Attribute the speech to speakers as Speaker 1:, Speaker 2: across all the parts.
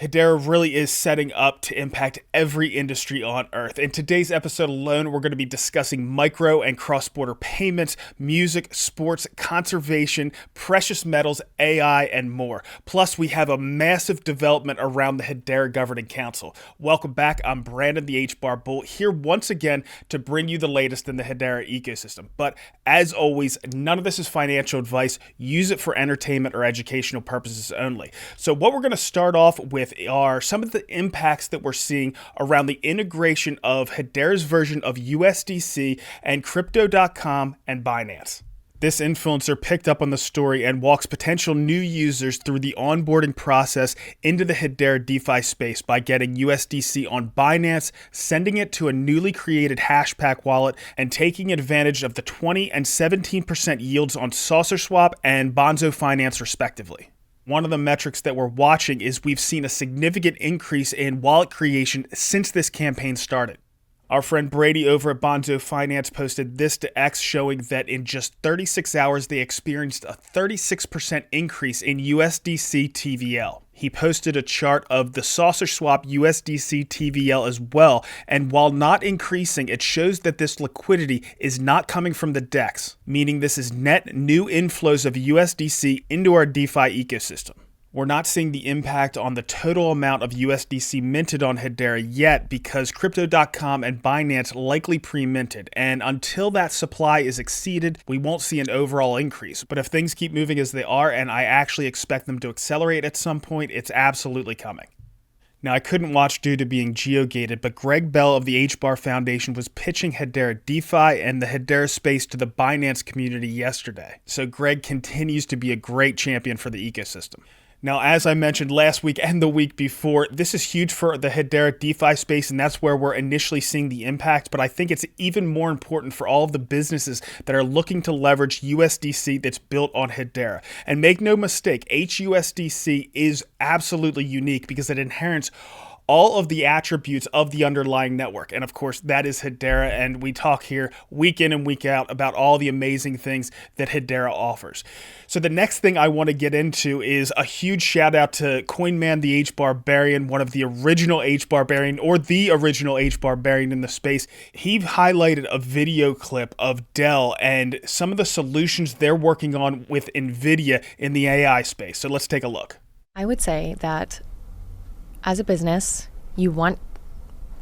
Speaker 1: Hedera really is setting up to impact every industry on Earth. In today's episode alone, we're going to be discussing micro and cross-border payments, music, sports, conservation, precious metals, AI, and more. Plus, we have a massive development around the Hedera Governing Council. Welcome back. I'm Brandon, the HBAR Bull, here once again to bring you the latest in the Hedera ecosystem. But as always, none of this is financial advice. Use it for entertainment or educational purposes only. So what we're going to start off with are some of the impacts that we're seeing around the integration of Hedera's version of USDC and Crypto.com and Binance. This influencer picked up on the story and walks potential new users through the onboarding process into the Hedera DeFi space by getting USDC on Binance, sending it to a newly created Hashpack wallet, and taking advantage of the 20 and 17% yields on SaucerSwap and Bonzo Finance respectively. One of the metrics that we're watching is we've seen a significant increase in wallet creation since this campaign started. Our friend Brady over at Bonzo Finance posted this to X showing that in just 36 hours they experienced a 36% increase in USDC TVL. He posted a chart of the SaucerSwap USDC TVL as well, and while not increasing, it shows that this liquidity is not coming from the DEX, meaning this is net new inflows of USDC into our DeFi ecosystem. We're not seeing the impact on the total amount of USDC minted on Hedera yet because Crypto.com and Binance likely pre-minted, and until that supply is exceeded, we won't see an overall increase. But if things keep moving as they are, and I actually expect them to accelerate at some point, it's absolutely coming. Now, I couldn't watch due to being geo-gated, but Greg Bell of the HBAR Foundation was pitching Hedera DeFi and the Hedera space to the Binance community yesterday. So Greg continues to be a great champion for the ecosystem. Now, as I mentioned last week and the week before, this is huge for the Hedera DeFi space, and that's where we're initially seeing the impact. But I think it's even more important for all of the businesses that are looking to leverage USDC that's built on Hedera. And make no mistake, HUSDC is absolutely unique because it inherits all of the attributes of the underlying network. And of course, that is Hedera. And we talk here week in and week out about all the amazing things that Hedera offers. So the next thing I want to get into is a huge shout out to Coinman, the H-Barbarian, one of the original H-Barbarian or the original H-Barbarian in the space. He highlighted a video clip of Dell and some of the solutions they're working on with Nvidia in the AI space. So let's take a look.
Speaker 2: I would say that as a business, you want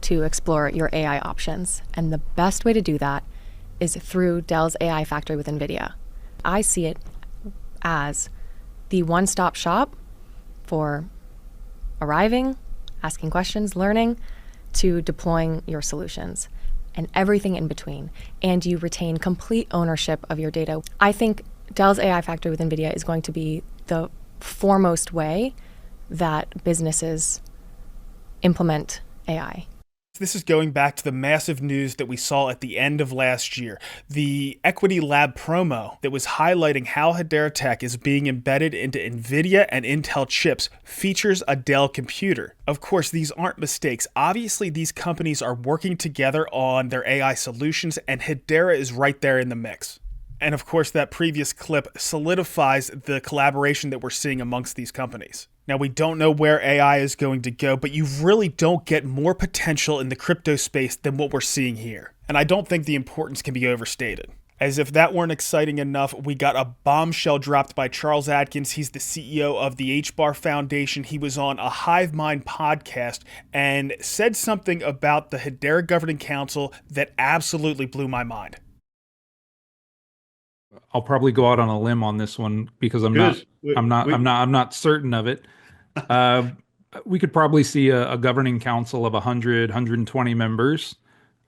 Speaker 2: to explore your AI options. And the best way to do that is through Dell's AI Factory with Nvidia. I see it as the one-stop shop for arriving, asking questions, learning, to deploying your solutions and everything in between. And you retain complete ownership of your data. I think Dell's AI Factory with Nvidia is going to be the foremost way that businesses implement AI.
Speaker 1: This is going back to the massive news that we saw at the end of last year. The Equity Lab promo that was highlighting how Hedera Tech is being embedded into Nvidia and Intel chips features a Dell computer. Of course, these aren't mistakes. Obviously, these companies are working together on their AI solutions, and Hedera is right there in the mix. And of course, that previous clip solidifies the collaboration that we're seeing amongst these companies. Now, we don't know where AI is going to go, but you really don't get more potential in the crypto space than what we're seeing here. And I don't think the importance can be overstated. As if that weren't exciting enough, we got a bombshell dropped by Charles Atkins. He's the CEO of the HBAR Foundation. He was on a Hive Mind podcast and said something about the Hedera Governing Council that absolutely blew my mind.
Speaker 3: I'll probably go out on a limb on this one because I'm not certain of it. We could probably see a governing council of 100, 120 members.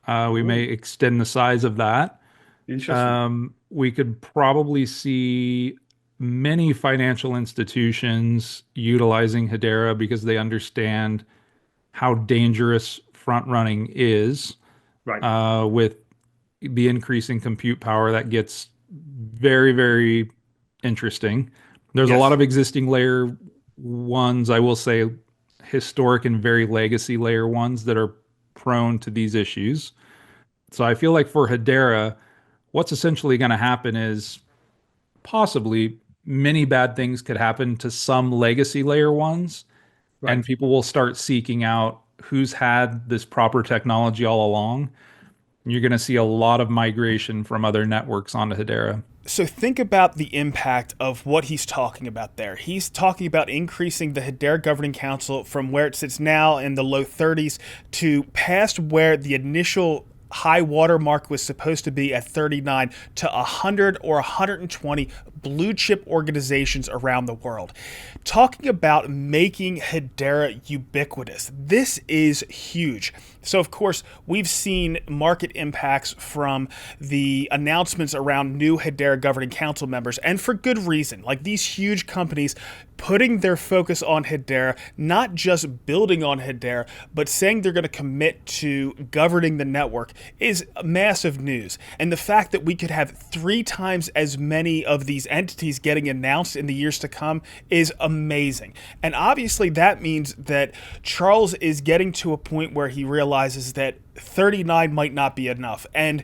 Speaker 3: We may extend the size of that.
Speaker 4: Interesting.
Speaker 3: We could probably see many financial institutions utilizing Hedera because they understand how dangerous front running is.
Speaker 4: Right.
Speaker 3: With the increasing compute power, that gets very, very interesting. There's a lot of existing layer ones, I will say, historic and very legacy layer ones that are prone to these issues. So I feel like for Hedera, what's essentially going to happen is possibly many bad things could happen to some legacy layer ones, and people will start seeking out who's had this proper technology all along. You're going to see a lot of migration from other networks onto Hedera.
Speaker 1: So think about the impact of what he's talking about there. He's talking about increasing the Hedera Governing Council from where it sits now in the low 30s to past where the initial high water mark was supposed to be at 39 to 100 or 120 blue chip organizations around the world. Talking about making Hedera ubiquitous. This is huge. So, of course, we've seen market impacts from the announcements around new Hedera Governing Council members, and for good reason. Like these huge companies putting their focus on Hedera, not just building on Hedera, but saying they're going to commit to governing the network is massive news. And the fact that we could have 3 times as many of these entities getting announced in the years to come is amazing. And obviously that means that Charles is getting to a point where he realizes that 39 might not be enough. And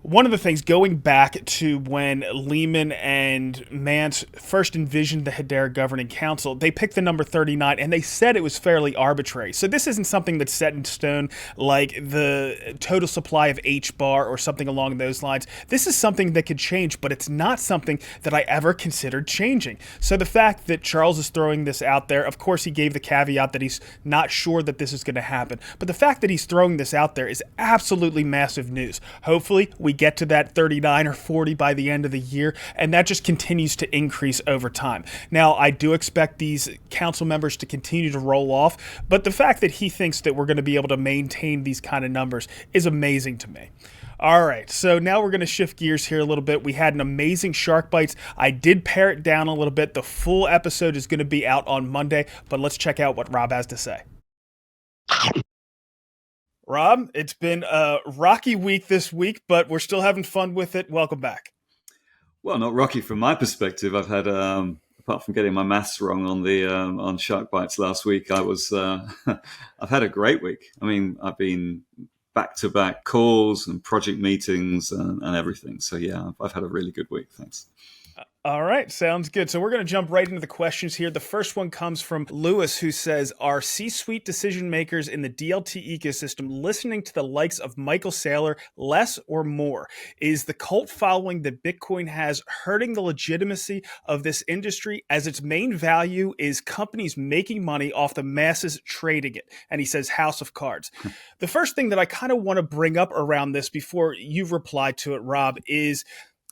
Speaker 1: one of the things, going back to when Lehman and Mance first envisioned the Hedera Governing Council, they picked the number 39 and they said it was fairly arbitrary. So this isn't something that's set in stone like the total supply of HBAR or something along those lines. This is something that could change, but it's not something that I ever considered changing. So the fact that Charles is throwing this out there, of course he gave the caveat that he's not sure that this is going to happen, but the fact that he's throwing this out there is absolutely massive news. Hopefully we get to that 39 or 40 by the end of the year, and that just continues to increase over time. Now, I do expect these council members to continue to roll off, but the fact that he thinks that we're going to be able to maintain these kind of numbers is amazing to me. All right, so now we're going to shift gears here a little bit. We had an amazing Shark Bites. I did pare it down a little bit. The full episode is going to be out on Monday, but let's check out what Rob has to say. Rob, it's been a rocky week this week, but we're still having fun with it. Welcome back.
Speaker 5: Well, not rocky from my perspective. I've had, apart from getting my maths wrong on the on Shark Bites last week, I've had a great week. I mean, I've been back-to-back calls and project meetings and everything. So yeah, I've had a really good week. Thanks.
Speaker 1: All right, sounds good. So we're going to jump right into the questions here. The first one comes from Lewis, who says, are C-suite decision makers in the DLT ecosystem listening to the likes of Michael Saylor less or more? Is the cult following that Bitcoin has hurting the legitimacy of this industry, as its main value is companies making money off the masses trading it? And he says, House of Cards. The first thing that I kind of want to bring up around this before you reply to it, Rob, is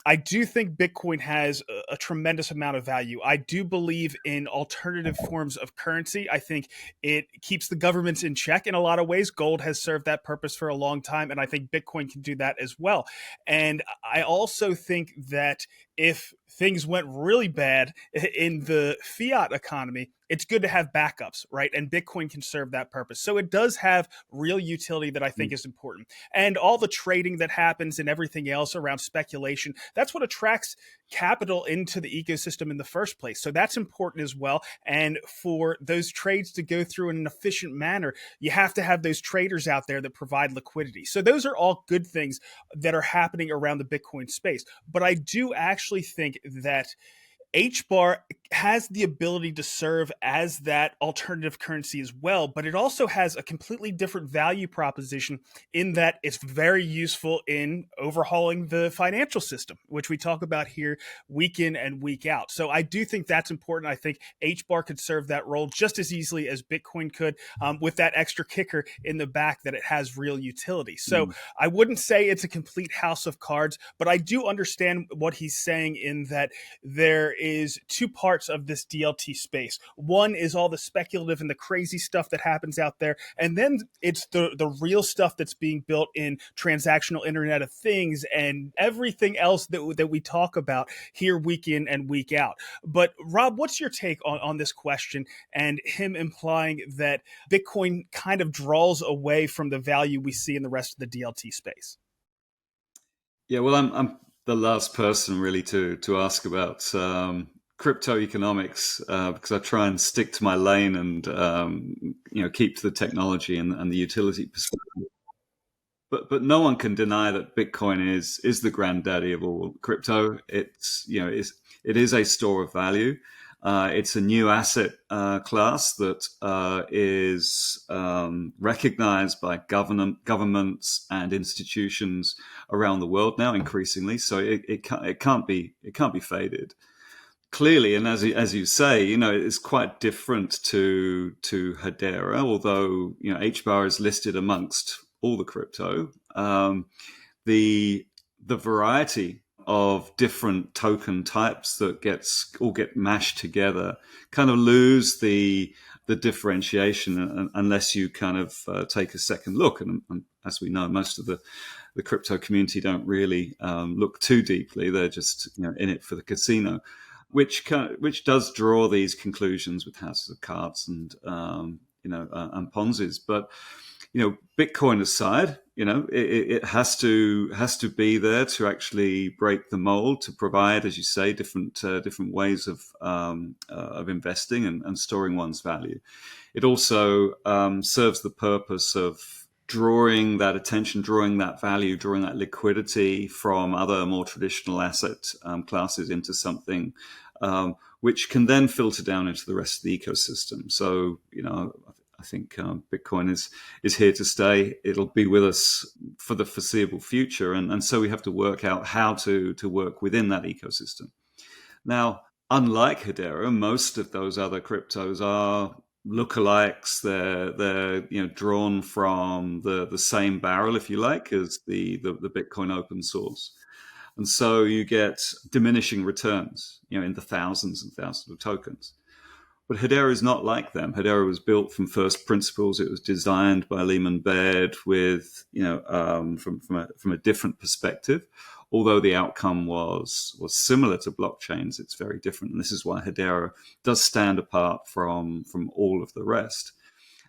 Speaker 1: I do think Bitcoin has a tremendous amount of value. I do believe in alternative forms of currency. I think it keeps the governments in check in a lot of ways. Gold has served that purpose for a long time, and I think Bitcoin can do that as well. And I also think that if things went really bad in the fiat economy, it's good to have backups, right? And Bitcoin can serve that purpose. So it does have real utility that I think is important. And all the trading that happens and everything else around speculation, that's what attracts capital into the ecosystem in the first place. So that's important as well. And for those trades to go through in an efficient manner, you have to have those traders out there that provide liquidity. So those are all good things that are happening around the Bitcoin space. But I do actually think that HBAR has the ability to serve as that alternative currency as well, but it also has a completely different value proposition in that it's very useful in overhauling the financial system, which we talk about here week in and week out. So I do think that's important. I think HBAR could serve that role just as easily as Bitcoin could, with that extra kicker in the back that it has real utility. So I wouldn't say it's a complete house of cards, but I do understand what he's saying in that there is 2 parts of this DLT space. One is all the speculative and the crazy stuff that happens out there. And then it's the real stuff that's being built in transactional Internet of Things and everything else that we talk about here week in and week out. But Rob, what's your take on this question and him implying that Bitcoin kind of draws away from the value we see in the rest of the DLT space?
Speaker 5: Yeah, well, I'm the last person really to ask about crypto economics because I try and stick to my lane and keep to the technology and the utility perspective. But no one can deny that Bitcoin is the granddaddy of all crypto. It is a store of value. It's a new asset class that is recognized by governments and institutions around the world now increasingly. So it can't be faded. Clearly, and as you say, it's quite different to Hedera, although HBAR is listed amongst all the crypto. The variety of different token types that all get mashed together kind of lose the differentiation unless you kind of take a second look. And as we know, most of the crypto community don't really look too deeply. They're just in it for the casino, which does draw these conclusions with houses of cards and and Ponzi's. But Bitcoin aside, it has to be there to actually break the mold, to provide, as you say, different ways of investing and storing one's value. It also serves the purpose of drawing that attention, drawing that value, drawing that liquidity from other more traditional asset classes into something which can then filter down into the rest of the ecosystem. So, I think Bitcoin is here to stay. It'll be with us for the foreseeable future. And so we have to work out how to work within that ecosystem. Now, unlike Hedera, most of those other cryptos are lookalikes. They're drawn from the same barrel, if you like, as the Bitcoin open source. And so you get diminishing returns, in the thousands and thousands of tokens. But Hedera is not like them. Hedera was built from first principles. It was designed by Lehman Baird with, from a different perspective. Although the outcome was similar to blockchains, it's very different. And this is why Hedera does stand apart from all of the rest.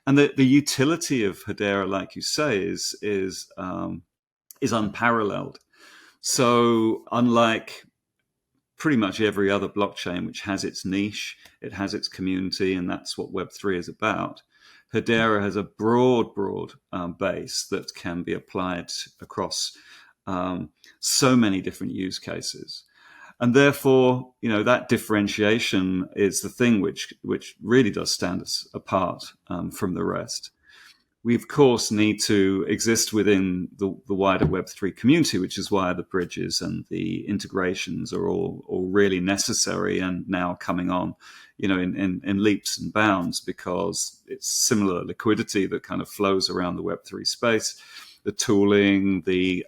Speaker 5: And the utility of Hedera, like you say, is unparalleled. So unlike pretty much every other blockchain, which has its niche, it has its community, and that's what Web3 is about, Hedera has a broad base that can be applied across so many different use cases. And therefore, that differentiation is the thing which really does stand us apart from the rest. We, of course, need to exist within the wider Web3 community, which is why the bridges and the integrations are all really necessary and now coming on, in leaps and bounds, because it's similar liquidity that kind of flows around the Web3 space, the tooling, the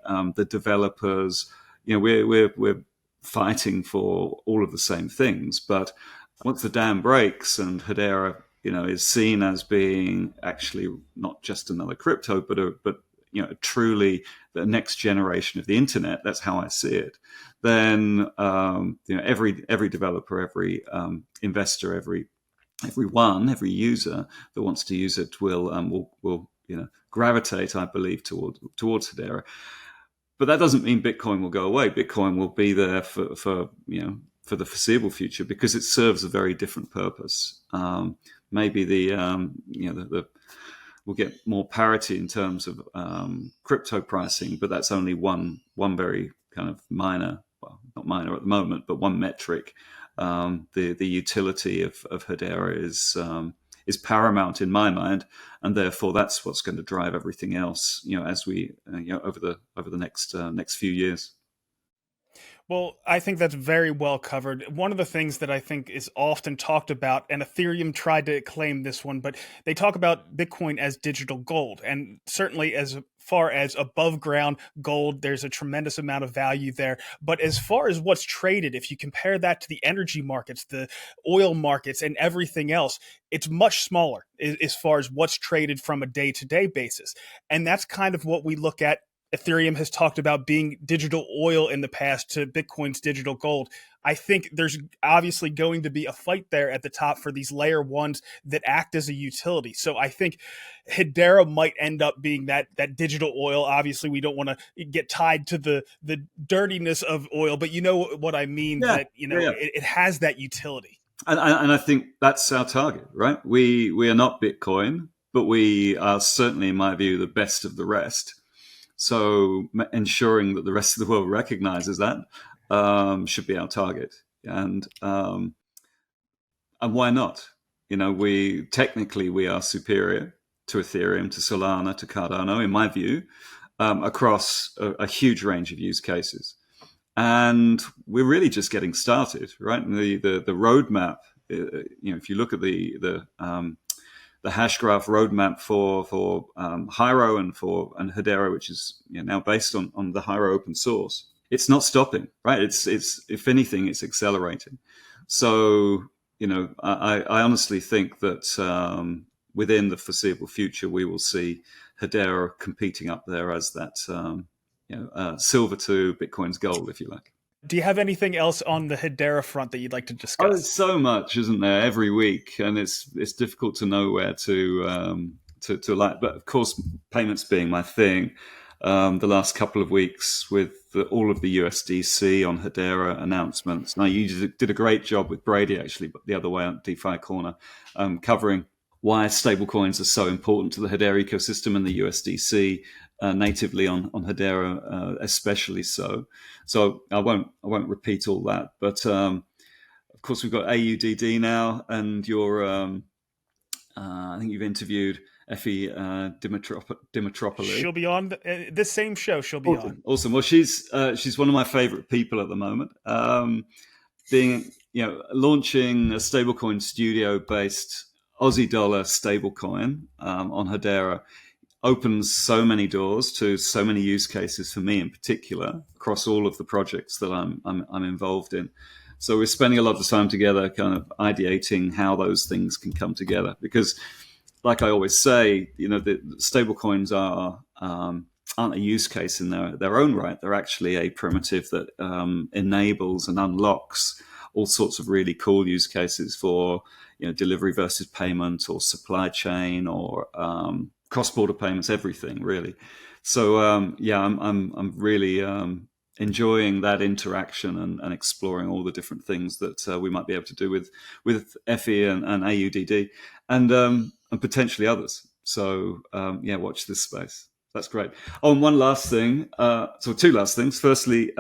Speaker 5: developers. We're fighting for all of the same things. But once the dam breaks and Hedera is seen as being actually not just another crypto, but truly the next generation of the internet. That's how I see it. Then every developer, every investor, every user that wants to use it will gravitate, I believe, towards Hedera. But that doesn't mean Bitcoin will go away. Bitcoin will be there for the foreseeable future because it serves a very different purpose. Maybe we'll get more parity in terms of crypto pricing, but that's only one very kind of minor, well, not minor at the moment, but one metric. The utility of Hedera is paramount in my mind, and therefore that's what's going to drive everything else. As we over the next few years.
Speaker 1: Well, I think that's very well covered. One of the things that I think is often talked about, and Ethereum tried to claim this one, but they talk about Bitcoin as digital gold. And certainly as far as above ground gold, there's a tremendous amount of value there. But as far as what's traded, if you compare that to the energy markets, the oil markets, and everything else, it's much smaller as far as what's traded from a day-to-day basis. And that's kind of what we look at. Ethereum has talked about being digital oil in the past to Bitcoin's digital gold. I think there's obviously going to be a fight there at the top for these layer ones that act as a utility. So I think Hedera might end up being that digital oil. Obviously, we don't want to get tied to the dirtiness of oil, but you know what I mean, that it has that utility.
Speaker 5: And I think that's our target, right? We are not Bitcoin, but we are certainly, in my view, the best of the rest. So ensuring that the rest of the world recognizes that should be our target. And and why not? We are superior to Ethereum, to Solana, to Cardano, in my view, across a huge range of use cases. And we're really just getting started, right? And the roadmap, if you look at the Hashgraph roadmap for Hyro and Hedera, which is now based on the Hyro open source, it's not stopping, right? It's if anything, it's accelerating. So I honestly think that within the foreseeable future, we will see Hedera competing up there as that silver to Bitcoin's gold, if you like.
Speaker 1: Do you have anything else on the Hedera front that you'd like to discuss?
Speaker 5: Oh, there's so much, isn't there, every week, and it's difficult to know where to like. But of course, payments being my thing, the last couple of weeks with all of the USDC on Hedera announcements. Now, you did a great job with Brady, actually, but the other way on DeFi Corner, covering why stablecoins are so important to the Hedera ecosystem and the USDC. Natively on Hedera, especially so. So I won't repeat all that. But of course, we've got AUDD now, and I think you've interviewed Effie Dimitropoulos.
Speaker 1: She'll be on this same show. She'll be on.
Speaker 5: Awesome. Well, she's one of my favorite people at the moment. Launching a stablecoin studio-based Aussie dollar stablecoin on Hedera opens so many doors to so many use cases for me in particular across all of the projects that I'm involved in. So we're spending a lot of time together kind of ideating how those things can come together, because like I always say, the stable coins aren't a use case in their own right. They're actually a primitive that enables and unlocks all sorts of really cool use cases for delivery versus payment, or supply chain, or cross-border payments, everything really. So I'm really enjoying that interaction and exploring all the different things that we might be able to do with Effie and AUDD and potentially others. So watch this space. That's great. Oh, and one last thing. So two last things. Firstly,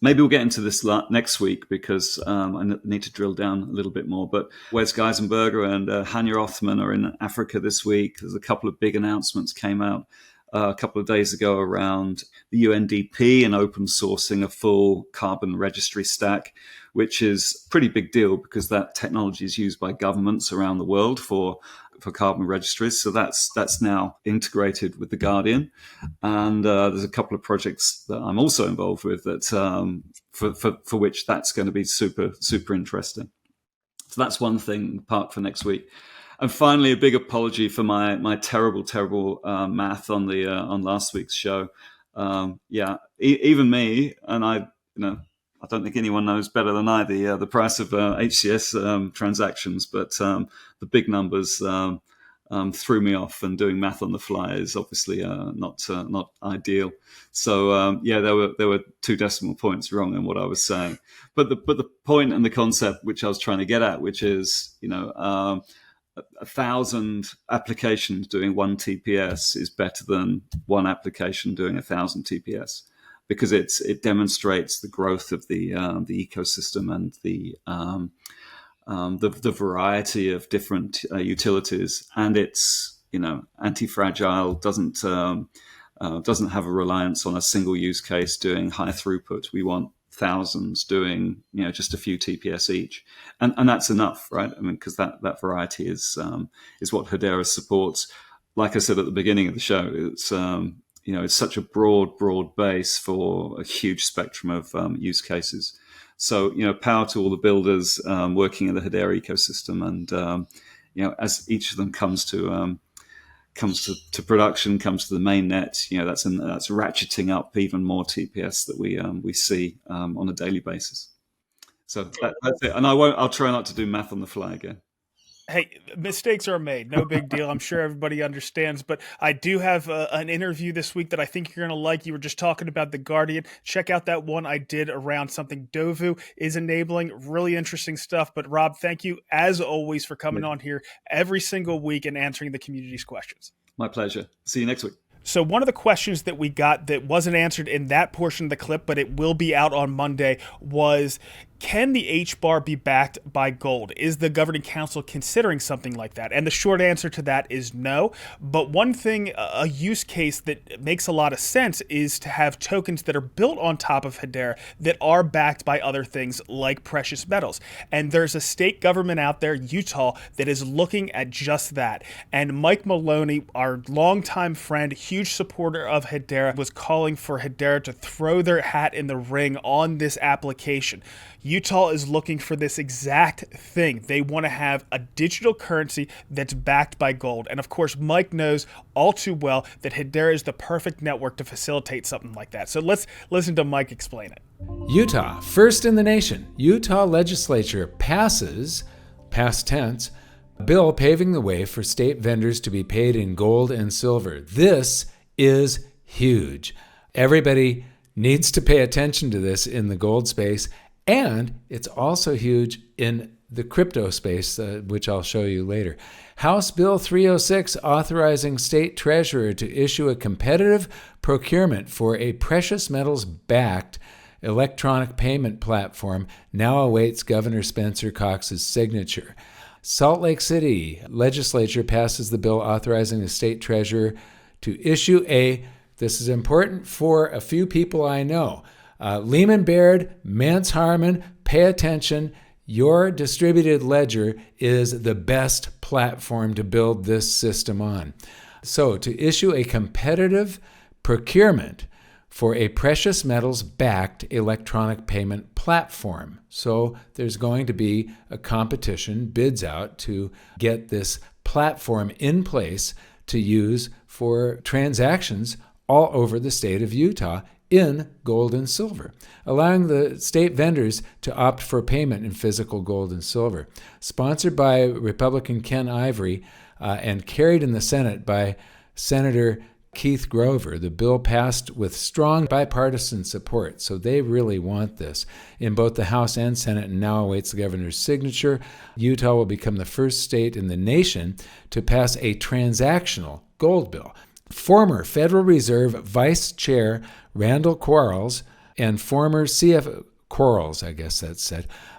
Speaker 5: maybe we'll get into this next week because I need to drill down a little bit more. But Wes Geisenberger and Hanya Othman are in Africa this week. There's a couple of big announcements came out a couple of days ago around the UNDP and open sourcing a full carbon registry stack, which is a pretty big deal because that technology is used by governments around the world for carbon registries. So that's now integrated with the Guardian. And there's a couple of projects that I'm also involved with that for which that's going to be super, super interesting. So that's one thing parked for next week. And finally, a big apology for my terrible math on the on last week's show. Even me, and I don't think anyone knows better than I the price of HCS transactions, but the big numbers threw me off, and doing math on the fly is obviously not ideal. So there were 2 decimal points wrong in what I was saying, but the point and the concept which I was trying to get at, which is 1,000 applications doing 1 TPS is better than 1 application doing 1,000 TPS. Because it demonstrates the growth of the ecosystem and the variety of different utilities, and it's anti-fragile, doesn't have a reliance on a single use case doing high throughput. We want thousands doing just a few TPS each, and that's enough, right? I mean, because that variety is what Hedera supports. Like I said at the beginning of the show, it's such a broad base for a huge spectrum of use cases. So, power to all the builders working in the Hedera ecosystem, and as each of them comes to production, comes to the main net, that's ratcheting up even more TPS that we see on a daily basis. So that's it. And I'll try not to do math on the fly again.
Speaker 1: Hey, mistakes are made. No big deal. I'm sure everybody understands. But I do have an interview this week that I think you're going to like. You were just talking about the Guardian. Check out that one I did around something DOVU is enabling. Really interesting stuff. But Rob, thank you as always for coming on here every single week and answering the community's questions.
Speaker 5: My pleasure. See you next week.
Speaker 1: So one of the questions that we got that wasn't answered in that portion of the clip, but it will be out on Monday, was Can the HBAR be backed by gold? Is the governing council considering something like that? And the short answer to that is no. But one thing, a use case that makes a lot of sense is to have tokens that are built on top of Hedera that are backed by other things like precious metals. And there's a state government out there, Utah, that is looking at just that. And Mike Maloney, our longtime friend, huge supporter of Hedera, was calling for Hedera to throw their hat in the ring on this application. Utah is looking for this exact thing. They want to have a digital currency that's backed by gold. And of course, Mike knows all too well that Hedera is the perfect network to facilitate something like that. So let's listen to Mike explain it.
Speaker 6: Utah, first in the nation. Utah legislature passes, past tense, a bill paving the way for state vendors to be paid in gold and silver. This is huge. Everybody needs to pay attention to this in the gold space. And it's also huge in the crypto space, which I'll show you later. House Bill 306 authorizing state treasurer to issue a competitive procurement for a precious metals-backed electronic payment platform now awaits Governor Spencer Cox's signature. Salt Lake City legislature passes the bill authorizing the state treasurer to issue this is important for a few people I know, Lehman Baird, Mance Harmon, pay attention. Your distributed ledger is the best platform to build this system on. So to issue a competitive procurement for a precious metals-backed electronic payment platform. So there's going to be a competition, bids out to get this platform in place to use for transactions all over the state of Utah in gold and silver, allowing the state vendors to opt for payment in physical gold and silver. Sponsored by Republican Ken Ivory and carried in the Senate by Senator Keith Grover, the bill passed with strong bipartisan support, so they really want this in both the House and Senate, and now awaits the governor's signature. Utah will become the first state in the nation to pass a transactional gold bill. Former Federal Reserve Vice Chair Randall Quarles and former CFO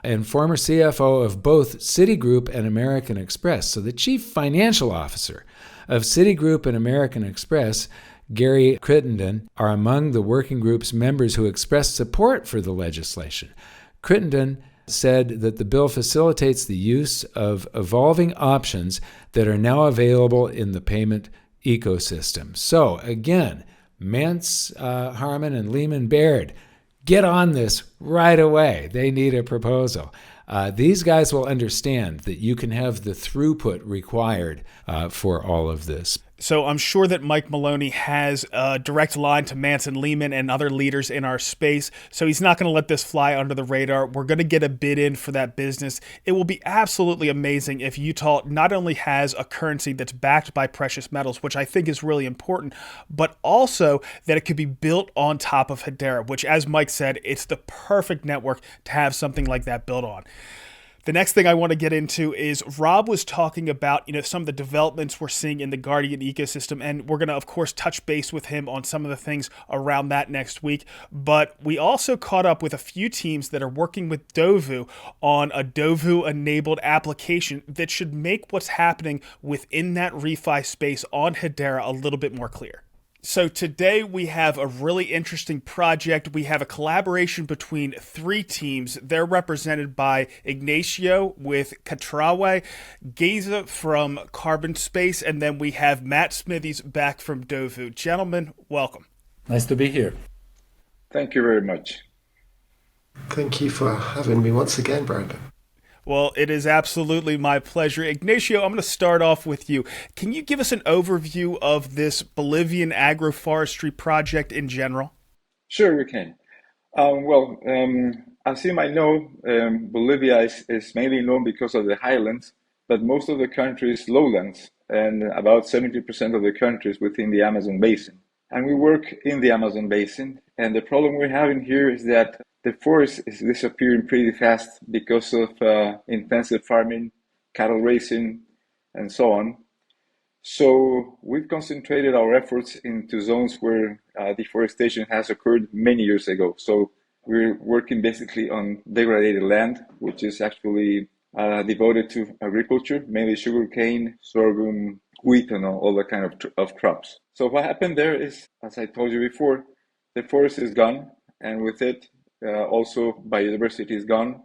Speaker 6: and former CFO of both Citigroup and American Express. So the chief financial officer of Citigroup and American Express, Gary Crittenden, are among the working group's members who expressed support for the legislation. Crittenden said that the bill facilitates the use of evolving options that are now available in the payment ecosystem. So again, Mance Harmon and Lehman Baird, get on this right away. They need a proposal. These guys will understand that you can have the throughput required for all of this.
Speaker 1: So I'm sure that Mike Maloney has a direct line to Manson Lehman and other leaders in our space, so he's not going to let this fly under the radar. We're going to get a bid in for that business. It will be absolutely amazing if Utah not only has a currency that's backed by precious metals, which I think is really important, but also that it could be built on top of Hedera, which, as Mike said, it's the perfect network to have something like that built on. The next thing I want to get into is Rob was talking about, some of the developments we're seeing in the Guardian ecosystem, and we're going to, of course, touch base with him on some of the things around that next week. But we also caught up with a few teams that are working with DOVU on a DOVU-enabled application that should make what's happening within that refi space on Hedera a little bit more clear. So today we have a really interesting project. We have a collaboration between three teams. They're represented by Ignacio with Catrawe, Geza from Carbon Space, and then we have Matt Smithies back from DOVU. Gentlemen, welcome.
Speaker 7: Nice to be here.
Speaker 4: Thank you very much.
Speaker 8: Thank you for having me once again, Brandon.
Speaker 1: Well, it is absolutely my pleasure. Ignacio, I'm going to start off with you. Can you give us an overview of this Bolivian agroforestry project in general?
Speaker 4: Sure, we can. As you might know, Bolivia is mainly known because of the highlands, but most of the country is lowlands, and about 70% of the country is within the Amazon basin. And we work in the Amazon basin, and the problem we're having here is that the forest is disappearing pretty fast because of intensive farming, cattle raising, and so on. So we've concentrated our efforts into zones where deforestation has occurred many years ago. So We're working basically on degraded land, which is actually devoted to agriculture, mainly sugarcane, sorghum, wheat, and all that kind of crops. So what happened there is, as I told you before, the forest is gone, and with it, also biodiversity is gone.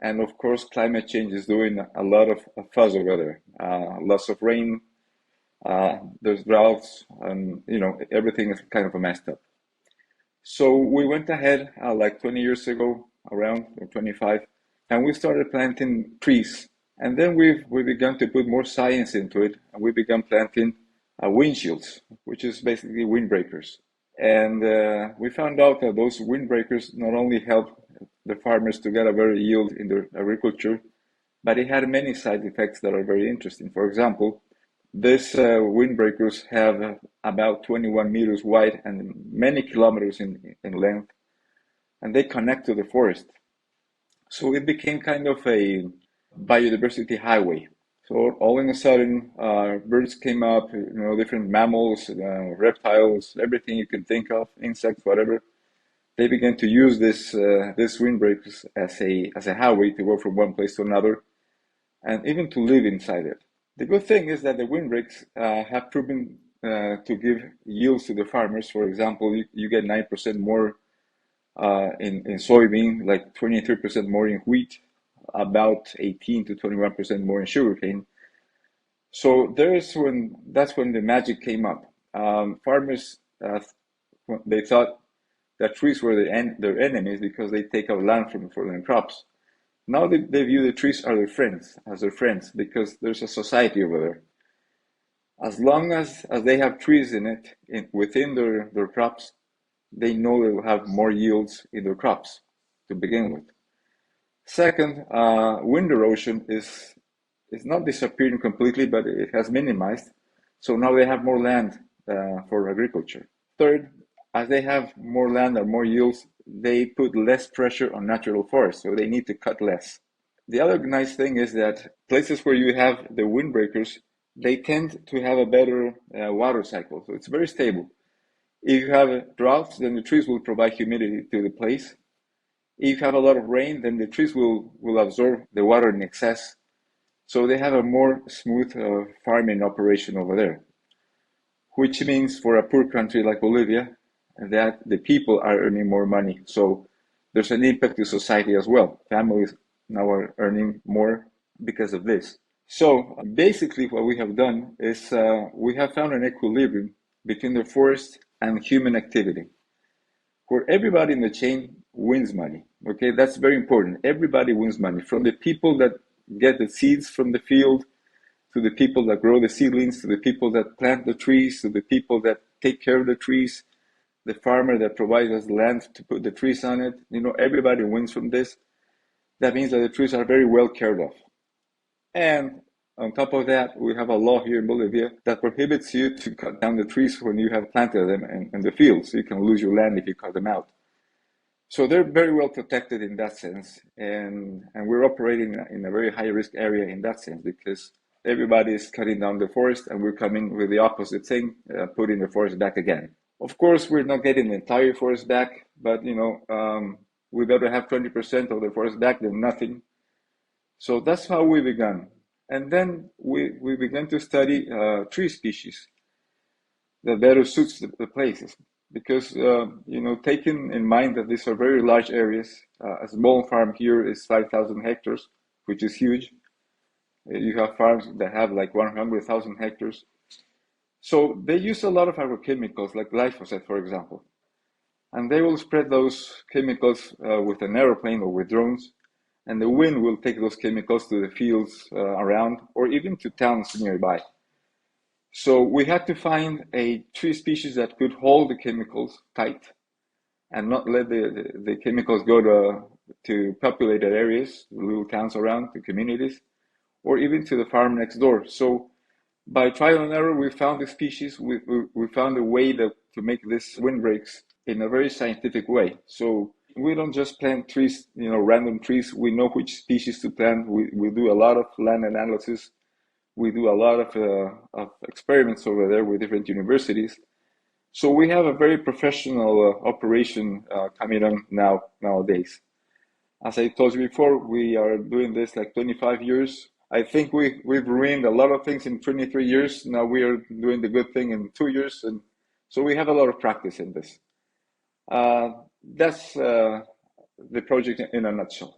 Speaker 4: And of course, climate change is doing a lot of fuzz over there. Lots of rain, there's droughts, and everything is kind of messed up. So we went ahead like 20 years ago, around, or 25, and we started planting trees. And then we began to put more science into it, and we began planting windshields, which is basically windbreakers. And we found out that those windbreakers not only help the farmers to get a better yield in their agriculture, but it had many side effects that are very interesting. For example, these windbreakers have about 21 meters wide and many kilometers in length, and they connect to the forest. So it became kind of a biodiversity highway. So all of a sudden, birds came up, different mammals, reptiles, everything you can think of, insects, whatever. They began to use these windbreakers as a highway to go from one place to another, and even to live inside it. The good thing is that the windbreaks have proven to give yields to the farmers. For example, you get 9% more in soybean, like 23% more in wheat, about 18 to 21% more in sugarcane. So that's when the magic came up. Farmers, they thought that trees were their enemies because they take out land for their crops. Now they view the trees as their friends, because there's a society over there. As long as they have trees within their crops, they know they will have more yields in their crops to begin with. Second, wind erosion is not disappearing completely, but it has minimized. So now they have more land for agriculture. Third, as they have more land and more yields, they put less pressure on natural forests, so they need to cut less. The other nice thing is that places where you have the windbreakers, they tend to have a better water cycle, so it's very stable. If you have droughts, then the trees will provide humidity to the place. If you have a lot of rain, then the trees will absorb the water in excess. So they have a more smooth farming operation over there, which means for a poor country like Bolivia, that the people are earning more money. So there's an impact to society as well. Families now are earning more because of this. So basically what we have done is we have found an equilibrium between the forest and human activity, where everybody in the chain wins money. Okay, that's very important. Everybody wins money, from the people that get the seeds from the field, to the people that grow the seedlings, to the people that plant the trees, to the people that take care of the trees, the farmer that provides us land to put the trees on it. Everybody wins from this. That means that the trees are very well cared of. And on top of that, we have a law here in Bolivia that prohibits you to cut down the trees when you have planted them in the field, so you can lose your land if you cut them out. So they're very well protected in that sense, and we're operating in a very high risk area in that sense, because everybody is cutting down the forest, and we're coming with the opposite thing, putting the forest back again. Of course, we're not getting the entire forest back, but we better have 20% of the forest back than nothing. So that's how we began. And then we began to study tree species that better suits the places. Because, taking in mind that these are very large areas, a small farm here is 5,000 hectares, which is huge. You have farms that have like 100,000 hectares. So they use a lot of agrochemicals, like glyphosate, for example. And they will spread those chemicals with an airplane or with drones. And the wind will take those chemicals to the fields around, or even to towns nearby. So we had to find a tree species that could hold the chemicals tight and not let the chemicals go to populated areas, little towns around, to communities, or even to the farm next door. So by trial and error, we found the species. We found a way to make these windbreaks in a very scientific way. So we don't just plant trees, random trees. We know which species to plant. We do a lot of land analysis. We do a lot of experiments over there with different universities. So we have a very professional operation coming on nowadays. As I told you before, we are doing this like 25 years. I think we've ruined a lot of things in 23 years. Now we are doing the good thing in 2 years. And so we have a lot of practice in this. That's the project in a nutshell.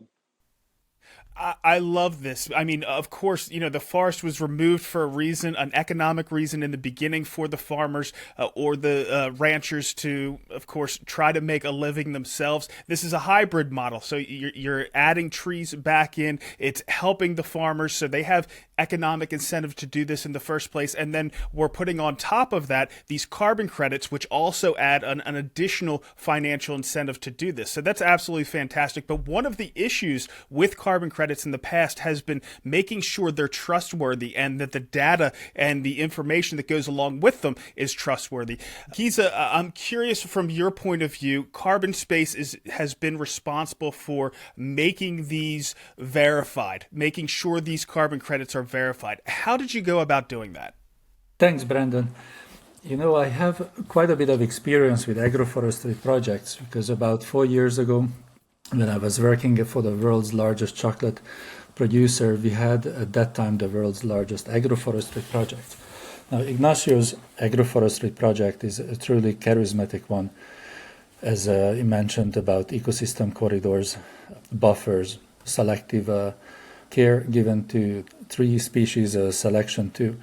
Speaker 1: I love this. I mean, of course, the forest was removed for a reason, an economic reason in the beginning for the farmers or the ranchers to, of course, try to make a living themselves. This is a hybrid model. So you're adding trees back in. It's helping the farmers. So they have economic incentive to do this in the first place. And then we're putting on top of that these carbon credits, which also add an additional financial incentive to do this. So that's absolutely fantastic. But one of the issues with carbon credits in the past has been making sure they're trustworthy and that the data and the information that goes along with them is trustworthy. Giza, I'm curious from your point of view, Carbon Space has been responsible for making these verified, making sure these carbon credits are verified. How did you go about doing that?
Speaker 7: Thanks, Brandon. I have quite a bit of experience with agroforestry projects because about 4 years ago, when I was working for the world's largest chocolate producer, we had at that time the world's largest agroforestry project. Now, Ignacio's agroforestry project is a truly charismatic one, as he mentioned about ecosystem corridors, buffers, selective care given to tree species selection too.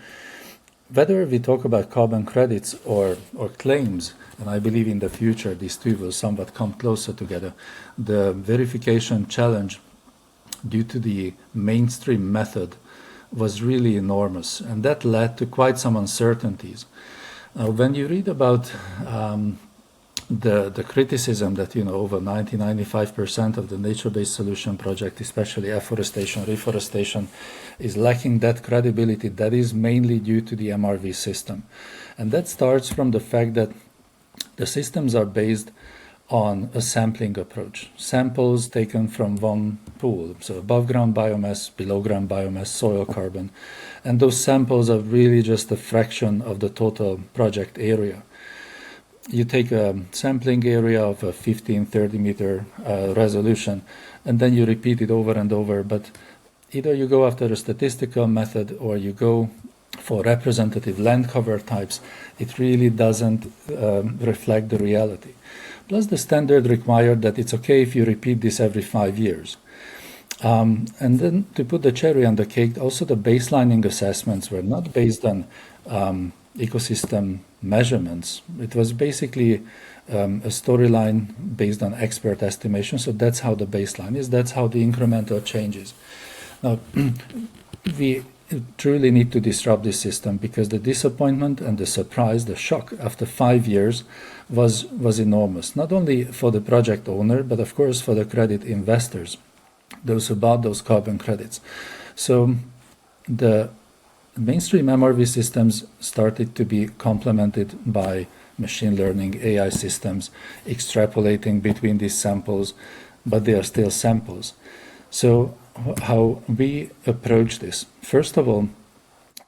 Speaker 7: Whether we talk about carbon credits or claims, and I believe in the future these two will somewhat come closer together, the verification challenge due to the mainstream method was really enormous, and that led to quite some uncertainties. When you read about the criticism that over 90-95% of the nature-based solution project, especially afforestation, reforestation, is lacking that credibility, that is mainly due to the MRV system. And that starts from the fact that the systems are based on a sampling approach. Samples taken from one pool, so above ground biomass, below ground biomass, soil carbon. And those samples are really just a fraction of the total project area. You take a sampling area of a 15-30 meter resolution, and then you repeat it over and over. But either you go after a statistical method or you go for representative land cover types, it really doesn't reflect the reality. Plus, the standard required that it's okay if you repeat this every 5 years. And then to put the cherry on the cake, also the baselining assessments were not based on ecosystem measurements. It was basically a storyline based on expert estimation. So that's how the baseline is. That's how the incremental changes. Now, we truly need to disrupt this system because the disappointment and the surprise, the shock after 5 years was enormous. Not only for the project owner, but of course for the credit investors, those who bought those carbon credits. So the mainstream MRV systems started to be complemented by machine learning AI systems, extrapolating between these samples, but they are still samples. So how we approach this? First of all,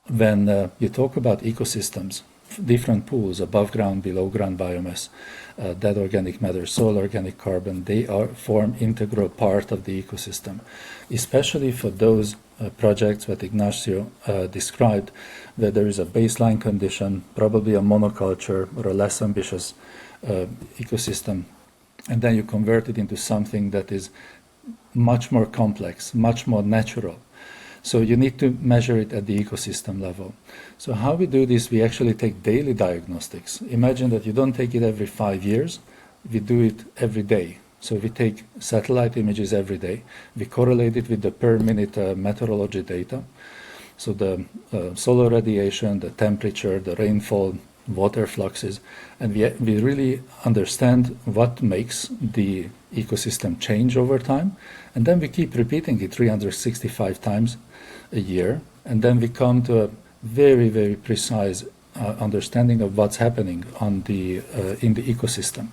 Speaker 7: when you talk about ecosystems, different pools, above ground, below ground biomass, dead organic matter, soil organic carbon, they form integral part of the ecosystem, especially for those projects that Ignacio described, where there is a baseline condition, probably a monoculture or a less ambitious ecosystem, and then you convert it into something that is much more complex, much more natural. So you need to measure it at the ecosystem level. So how we do this, we actually take daily diagnostics. Imagine that you don't take it every 5 years, we do it every day. So we take satellite images every day, we correlate it with the per minute meteorology data. So the solar radiation, the temperature, the rainfall, water fluxes, and we really understand what makes the ecosystem change over time. And then we keep repeating it 365 times a year. And then we come to a very, very precise understanding of what's happening in the ecosystem.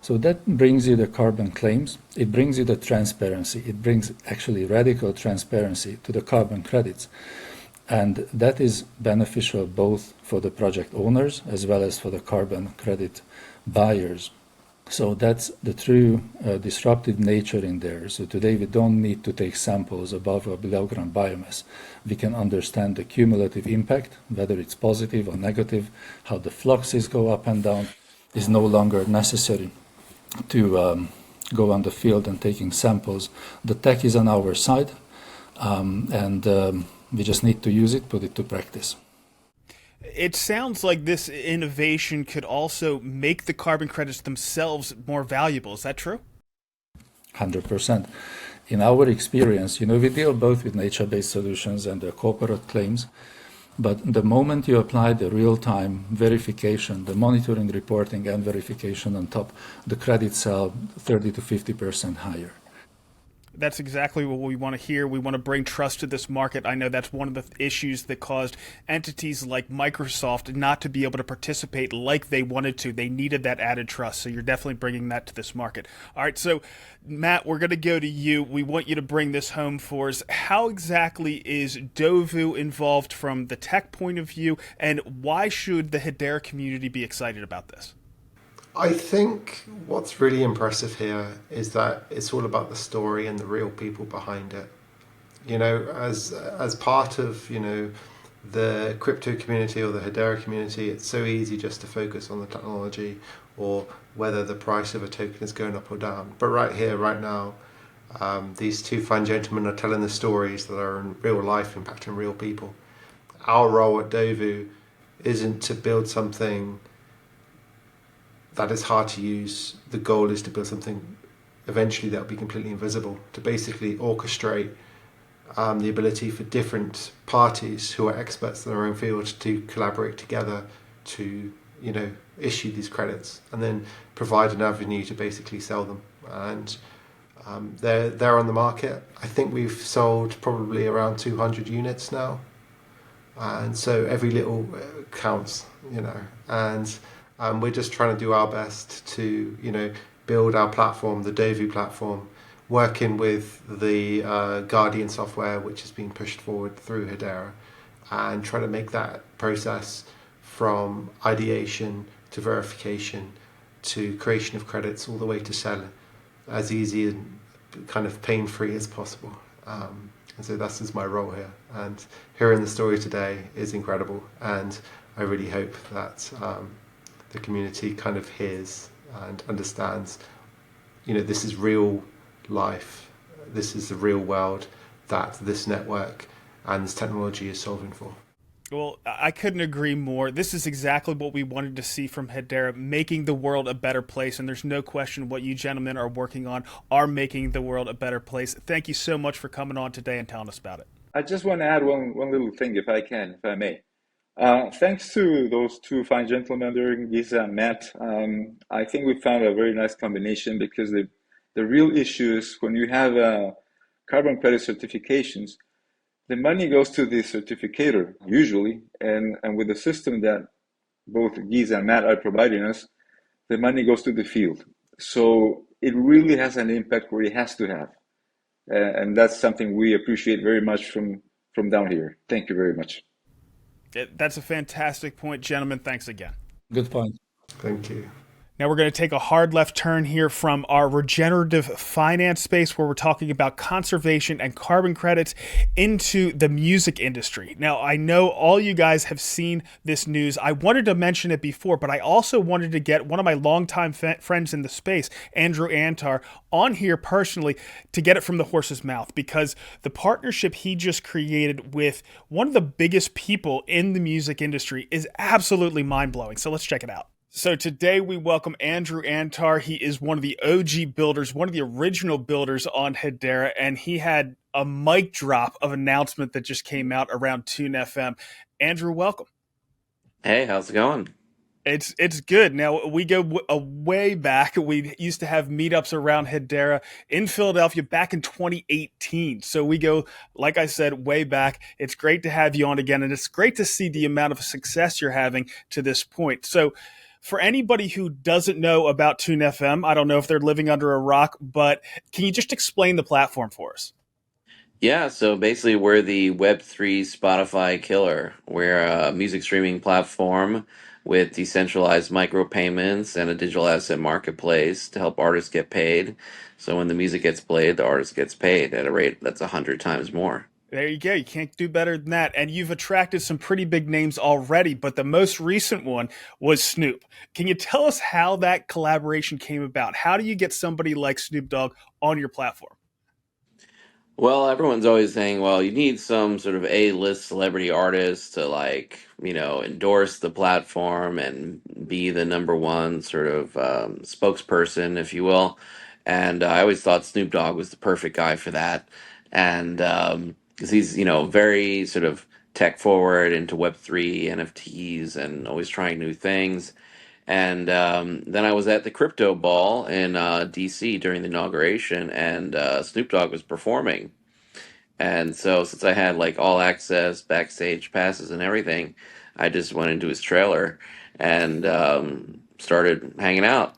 Speaker 7: So that brings you the carbon claims. It brings you the transparency. It brings actually radical transparency to the carbon credits. And that is beneficial both for the project owners as well as for the carbon credit buyers. So that's the true disruptive nature in there. So today we don't need to take samples above or below ground biomass. We can understand the cumulative impact, whether it's positive or negative, how the fluxes go up and down. Is no longer necessary to go on the field and taking samples. The tech is on our side, and we just need to use it, put it to practice.
Speaker 1: It sounds like this innovation could also make the carbon credits themselves more valuable. Is that true?
Speaker 7: 100%. In our experience, we deal both with nature-based solutions and the corporate claims, but the moment you apply the real-time verification, the monitoring, reporting, and verification on top, the credits sell 30 to 50% higher.
Speaker 1: That's exactly what we want to hear. We want to bring trust to this market. I know that's one of the issues that caused entities like Microsoft not to be able to participate like they wanted to. They needed that added trust. So you're definitely bringing that to this market. All right. So, Matt, we're going to go to you. We want you to bring this home for us. How exactly is DOVU involved from the tech point of view, and why should the Hedera community be excited about this?
Speaker 8: I think what's really impressive here is that it's all about the story and the real people behind it. As part of, the crypto community or the Hedera community, it's so easy just to focus on the technology or whether the price of a token is going up or down. But right here, right now, these two fine gentlemen are telling the stories that are in real life, impacting real people. Our role at DOVU isn't to build something that is hard to use. The goal is to build something eventually that will be completely invisible, to basically orchestrate the ability for different parties who are experts in their own field to collaborate together to, issue these credits and then provide an avenue to basically sell them. And they're on the market. I think we've sold probably around 200 units now. And so every little counts, and we're just trying to do our best to, build our platform, the DOVU platform, working with the Guardian software, which is being pushed forward through Hedera, and try to make that process from ideation to verification to creation of credits all the way to sell as easy and kind of pain-free as possible. And so that's just my role here. And hearing the story today is incredible. And I really hope that the community kind of hears and understands, this is real life. This is the real world that this network and this technology is solving for.
Speaker 1: Well, I couldn't agree more. This is exactly what we wanted to see from Hedera, making the world a better place. And there's no question what you gentlemen are working on are making the world a better place. Thank you so much for coming on today and telling us about it.
Speaker 4: I just want to add one little thing, if I may. Thanks to those two fine gentlemen there, Giza and Matt. I think we found a very nice combination, because the real issue is when you have carbon credit certifications, the money goes to the certificator usually, and with the system that both Giza and Matt are providing us, the money goes to the field. So it really has an impact where it has to have. And that's something we appreciate very much from down here. Thank you very much.
Speaker 1: That's a fantastic point, gentlemen. Thanks again.
Speaker 7: Good point.
Speaker 8: Thank you.
Speaker 1: Now we're going to take a hard left turn here from our regenerative finance space, where we're talking about conservation and carbon credits, into the music industry. Now, I know all you guys have seen this news. I wanted to mention it before, but I also wanted to get one of my longtime friends in the space, Andrew Antar, on here personally to get it from the horse's mouth, because the partnership he just created with one of the biggest people in the music industry is absolutely mind-blowing. So let's check it out. So today we welcome Andrew Antar. He is one of the OG builders, one of the original builders on Hedera, and he had a mic drop of announcement that just came out around TuneFM. Andrew, welcome.
Speaker 9: Hey, how's it going?
Speaker 1: It's good. Now, we go way back. We used to have meetups around Hedera in Philadelphia back in 2018. So we go, like I said, way back. It's great to have you on again, and it's great to see the amount of success you're having to this point. So for anybody who doesn't know about TuneFM, I don't know if they're living under a rock, but can you just explain the platform for us?
Speaker 9: Yeah, so basically, we're the Web3 Spotify killer. We're a music streaming platform with decentralized micropayments and a digital asset marketplace to help artists get paid. So when the music gets played, the artist gets paid at a rate that's 100 times more.
Speaker 1: There you go. You can't do better than that. And you've attracted some pretty big names already, but the most recent one was Snoop. Can you tell us how that collaboration came about? How do you get somebody like Snoop Dogg on your platform?
Speaker 9: Well, everyone's always saying, well, you need some sort of A-list celebrity artist to endorse the platform and be the number one sort of spokesperson, if you will. And I always thought Snoop Dogg was the perfect guy for that. And because he's, very sort of tech forward into Web3, NFTs, and always trying new things. And then I was at the crypto ball in DC during the inauguration, and Snoop Dogg was performing. And so, since I had like all access, backstage passes, and everything, I just went into his trailer and started hanging out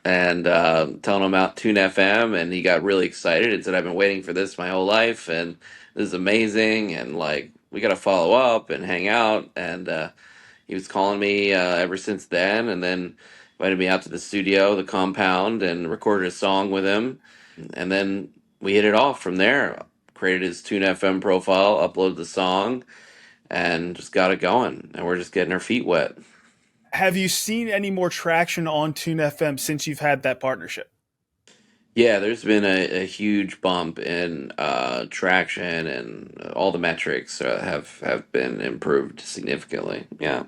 Speaker 9: and telling him about TuneFM. And he got really excited and said, "I've been waiting for this my whole life, and this is amazing. And like, we got to follow up and hang out." And he was calling me ever since then, and then invited me out to the studio, the compound, and recorded a song with him. And then we hit it off from there. Created his Tune FM profile, uploaded the song, and just got it going. And we're just getting our feet wet.
Speaker 1: Have you seen any more traction on Tune FM since you've had that partnership?
Speaker 9: Yeah, there's been a huge bump in traction, and all the metrics have been improved significantly. Yeah.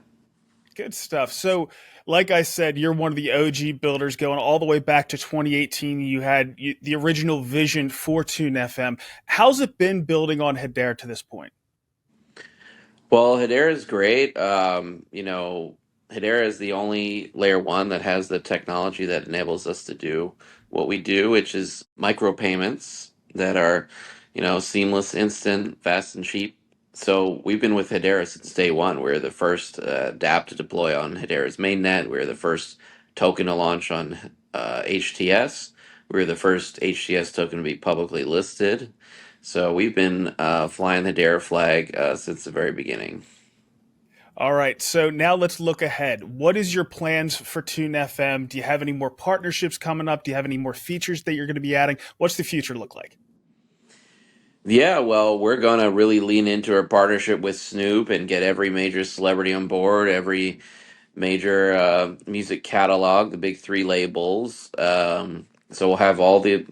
Speaker 1: Good stuff. So, like I said, you're one of the OG builders going all the way back to 2018. You had the original vision for Tune FM. How's it been building on Hedera to this point?
Speaker 9: Well, Hedera is great. Hedera is the only layer one that has the technology that enables us to do what we do, which is micropayments that are, seamless, instant, fast, and cheap. So we've been with Hedera since day one. We're the first dApp to deploy on Hedera's mainnet. We're the first token to launch on HTS. We're the first HTS token to be publicly listed. So we've been flying the Hedera flag since the very beginning.
Speaker 1: All right, so now let's look ahead. What is your plans for Tune FM? Do you have any more partnerships coming up? Do you have any more features that you're going to be adding? What's the future look like?
Speaker 9: Yeah, well, we're going to really lean into our partnership with Snoop and get every major celebrity on board, every major music catalog, the big three labels. So we'll have all the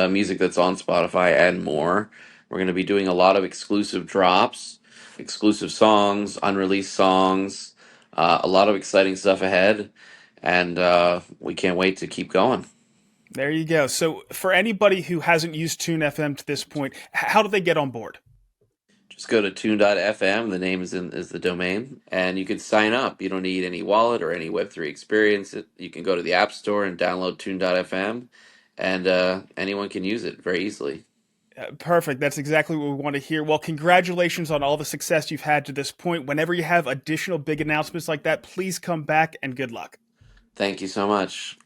Speaker 9: music that's on Spotify and more. We're going to be doing a lot of exclusive drops, exclusive songs, unreleased songs, a lot of exciting stuff ahead. And we can't wait to keep going.
Speaker 1: There you go. So for anybody who hasn't used Tune FM to this point, how do they get on board?
Speaker 9: Just go to tune.fm. The name is the domain, and you can sign up. You don't need any wallet or any Web3 experience. You can go to the App Store and download tune.fm, and anyone can use it very easily.
Speaker 1: Perfect. That's exactly what we want to hear. Well, congratulations on all the success you've had to this point. Whenever you have additional big announcements like that, please come back, and good luck.
Speaker 9: Thank you so much.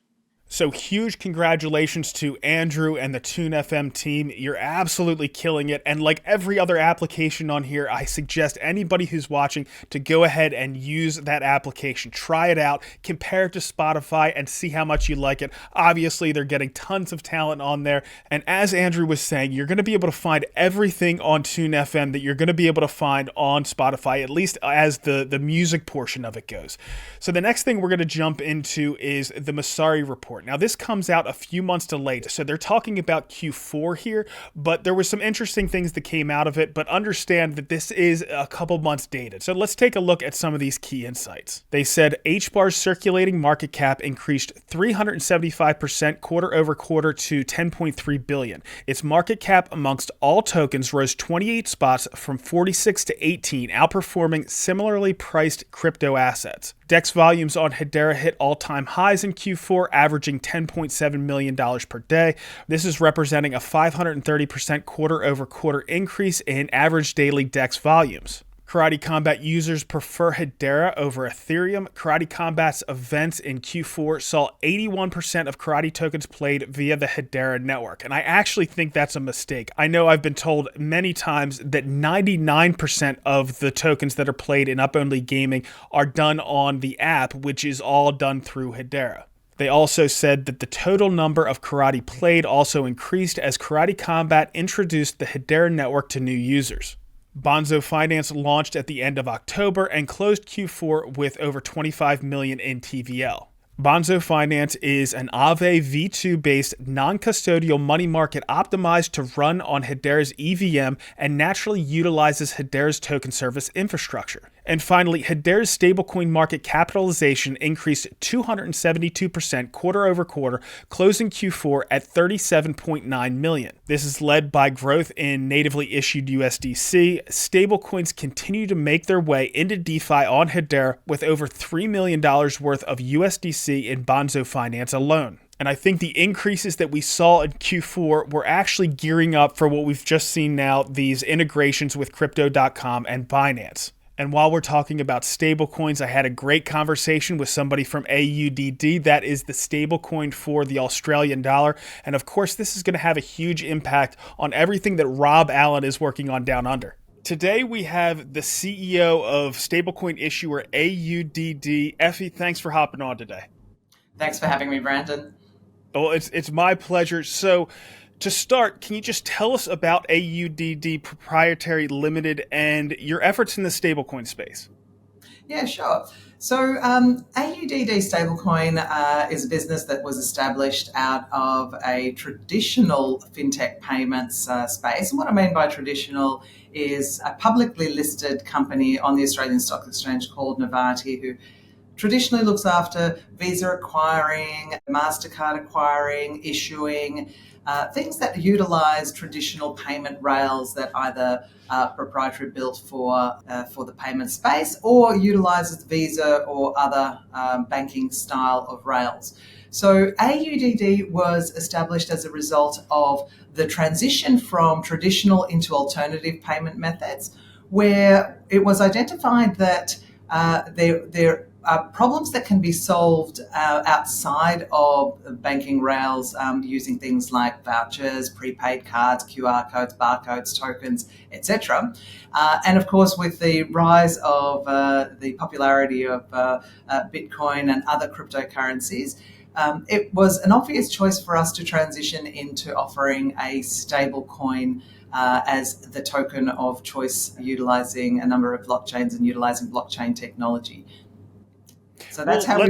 Speaker 1: So huge congratulations to Andrew and the Tune FM team. You're absolutely killing it. And like every other application on here, I suggest anybody who's watching to go ahead and use that application. Try it out, compare it to Spotify, and see how much you like it. Obviously, they're getting tons of talent on there. And as Andrew was saying, you're going to be able to find everything on Tune FM that you're going to be able to find on Spotify, at least as the music portion of it goes. So the next thing we're going to jump into is the Messari report. Now, this comes out a few months delayed, so they're talking about Q4 here, but there was some interesting things that came out of it, but understand that this is a couple months dated. So let's take a look at some of these key insights. They said HBAR's circulating market cap increased 375% quarter over quarter to 10.3 billion. Its market cap amongst all tokens rose 28 spots from 46 to 18, outperforming similarly priced crypto assets. DEX volumes on Hedera hit all-time highs in Q4, averaging $10.7 million per day. This is representing a 530% quarter-over-quarter increase in average daily DEX volumes. Karate Combat users prefer Hedera over Ethereum. Karate Combat's events in Q4 saw 81% of Karate tokens played via the Hedera network, and I actually think that's a mistake. I know I've been told many times that 99% of the tokens that are played in up-only gaming are done on the app, which is all done through Hedera. They also said that the total number of karate played also increased as Karate Combat introduced the Hedera network to new users. Bonzo Finance launched at the end of October and closed Q4 with over 25 million in TVL. Bonzo Finance is an Aave V2-based non-custodial money market optimized to run on Hedera's EVM and naturally utilizes Hedera's token service infrastructure. And finally, Hedera's stablecoin market capitalization increased 272% quarter over quarter, closing Q4 at 37.9 million. This is led by growth in natively issued USDC. Stablecoins continue to make their way into DeFi on Hedera with over $3 million worth of USDC in Bonzo Finance alone. And I think the increases that we saw in Q4 were actually gearing up for what we've just seen now, these integrations with Crypto.com and Binance. And while we're talking about stablecoins, I had a great conversation with somebody from AUDD. That is the stablecoin for the Australian dollar. And of course, this is going to have a huge impact on everything that Rob Allen is working on down under. Today, we have the CEO of stablecoin issuer AUDD. Effie, thanks for hopping on today.
Speaker 10: Thanks for having me, Brandon.
Speaker 1: Well, it's my pleasure. So, to start, can you just tell us about AUDD Proprietary Limited and your efforts in the stablecoin space?
Speaker 10: Yeah, sure. So AUDD Stablecoin is a business that was established out of a traditional fintech payments space. And what I mean by traditional is a publicly listed company on the Australian Stock Exchange called Novarti, who traditionally looks after Visa acquiring, MasterCard acquiring, issuing, things that utilize traditional payment rails that either are proprietary built for the payment space or utilizes Visa or other banking style of rails. So AUDD was established as a result of the transition from traditional into alternative payment methods, where it was identified that there problems that can be solved outside of banking rails using things like vouchers, prepaid cards, QR codes, barcodes, tokens, etc. And of course, with the rise of the popularity of Bitcoin and other cryptocurrencies, it was an obvious choice for us to transition into offering a stable coin as the token of choice, utilizing a number of blockchains and utilizing blockchain technology. So that's how we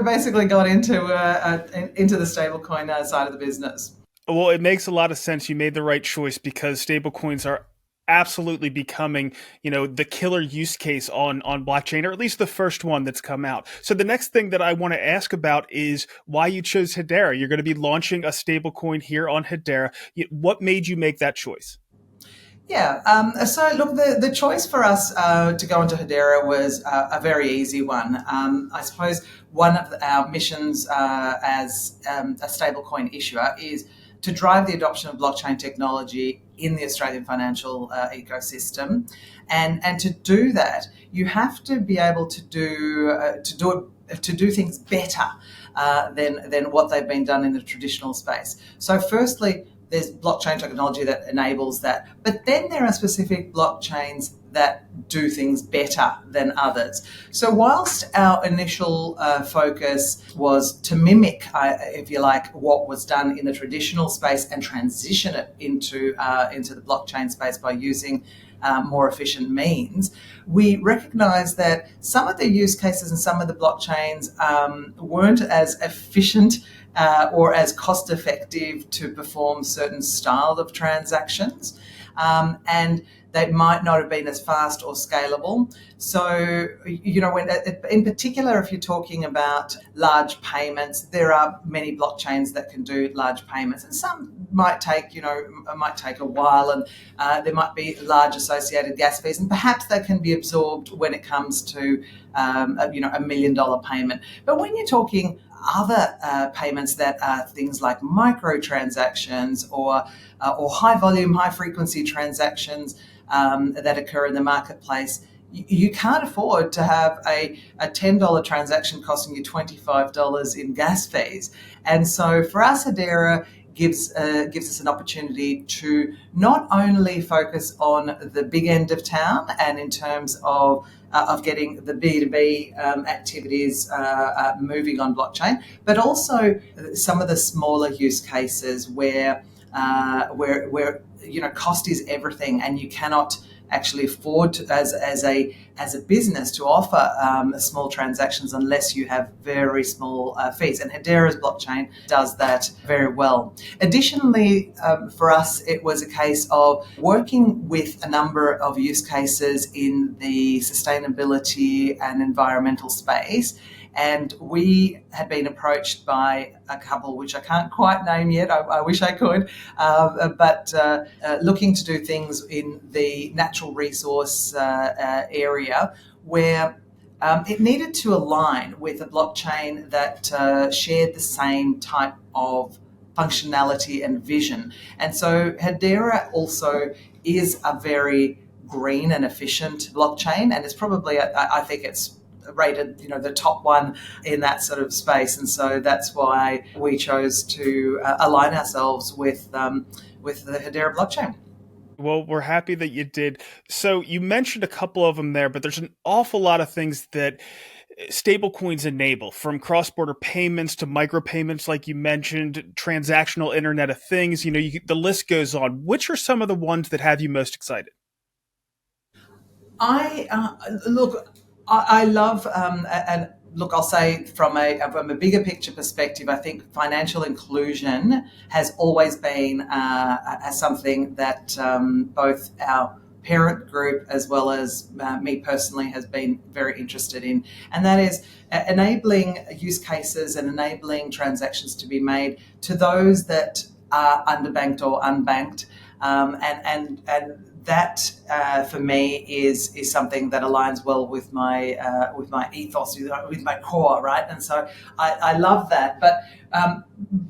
Speaker 10: basically got into the stablecoin side of the business.
Speaker 1: Well, it makes a lot of sense. You made the right choice because stablecoins are absolutely becoming, the killer use case on blockchain, or at least the first one that's come out. So the next thing that I want to ask about is why you chose Hedera. You're going to be launching a stablecoin here on Hedera. What made you make that choice?
Speaker 10: Yeah, so look, the choice for us to go into Hedera was a very easy one. I suppose one of our missions as a stablecoin issuer is to drive the adoption of blockchain technology in the Australian financial ecosystem, and to do that, you have to be able to do things better than what they've been done in the traditional space. So, firstly, there's blockchain technology that enables that. But then there are specific blockchains that do things better than others. So whilst our initial focus was to mimic, if you like, what was done in the traditional space and transition it into the blockchain space by using more efficient means, we recognize that some of the use cases and some of the blockchains weren't as efficient or as cost effective to perform certain style of transactions. And they might not have been as fast or scalable. So, in particular, if you're talking about large payments, there are many blockchains that can do large payments, and some might take a while, and there might be large associated gas fees, and perhaps they can be absorbed when it comes to $1 million payment. But when you're talking other payments that are things like microtransactions or high volume, high frequency transactions, that occur in the marketplace, you can't afford to have a $10 transaction costing you $25 in gas fees. And so for us, Hedera gives us an opportunity to not only focus on the big end of town and in terms of getting the B2B activities moving on blockchain, but also some of the smaller use cases where cost is everything, and you cannot actually afford to, as a business to offer small transactions unless you have very small fees. And Hedera's blockchain does that very well. Additionally, for us, it was a case of working with a number of use cases in the sustainability and environmental space. And we had been approached by a couple, which I can't quite name yet. I wish I could, but looking to do things in the natural resource area where it needed to align with a blockchain that shared the same type of functionality and vision. And so Hedera also is a very green and efficient blockchain, and it's probably, I think it's rated, the top one in that sort of space, and so that's why we chose to align ourselves with the Hedera blockchain.
Speaker 1: Well, we're happy that you did. So you mentioned a couple of them there, but there's an awful lot of things that stablecoins enable, from cross-border payments to micropayments, like you mentioned, transactional Internet of Things. The list goes on. Which are some of the ones that have you most excited?
Speaker 10: I love, and look, I'll say from a bigger picture perspective, I think financial inclusion has always been something that both our parent group as well as me personally has been very interested in, and that is enabling use cases and enabling transactions to be made to those that are underbanked or unbanked, and that for me is something that aligns well with my ethos, with my core, right? And so I love that. But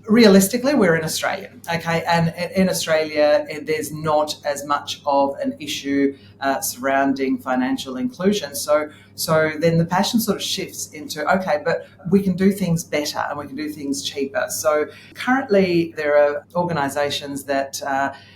Speaker 10: realistically, we're in Australia, okay? And in Australia, there's not as much of an issue surrounding financial inclusion. So then the passion sort of shifts into, okay, but we can do things better and we can do things cheaper. So currently there are organisations that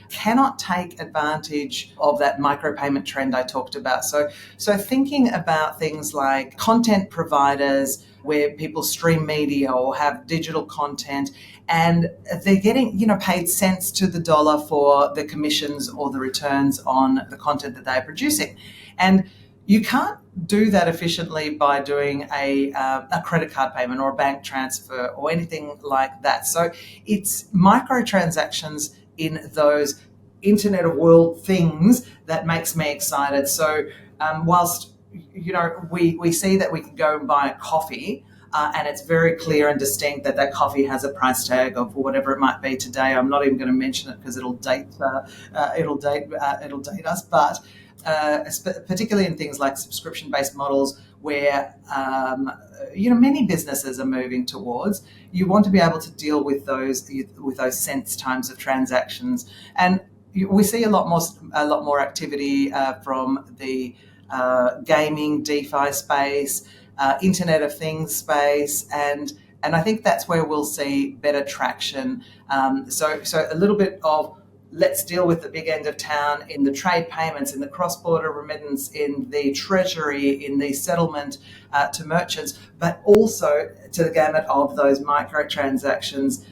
Speaker 10: cannot take advantage of that micropayment trend I talked about. So thinking about things like content providers where people stream media or have digital content, and they're getting, paid cents to the dollar for the commissions or the returns on the content that they're producing. And you can't do that efficiently by doing a credit card payment or a bank transfer or anything like that. So it's microtransactions in those Internet of World things that makes me excited. So whilst we see that we can go and buy a coffee, and it's very clear and distinct that coffee has a price tag of whatever it might be today. I'm not even going to mention it because it'll date us. But particularly in things like subscription-based models, where many businesses are moving towards, you want to be able to deal with those cents times of transactions, and we see a lot more activity from the gaming, DeFi space, Internet of Things space, and I think that's where we'll see better traction. So a little bit of let's deal with the big end of town in the trade payments, in the cross-border remittance, in the treasury, in the settlement to merchants, but also to the gamut of those microtransactions,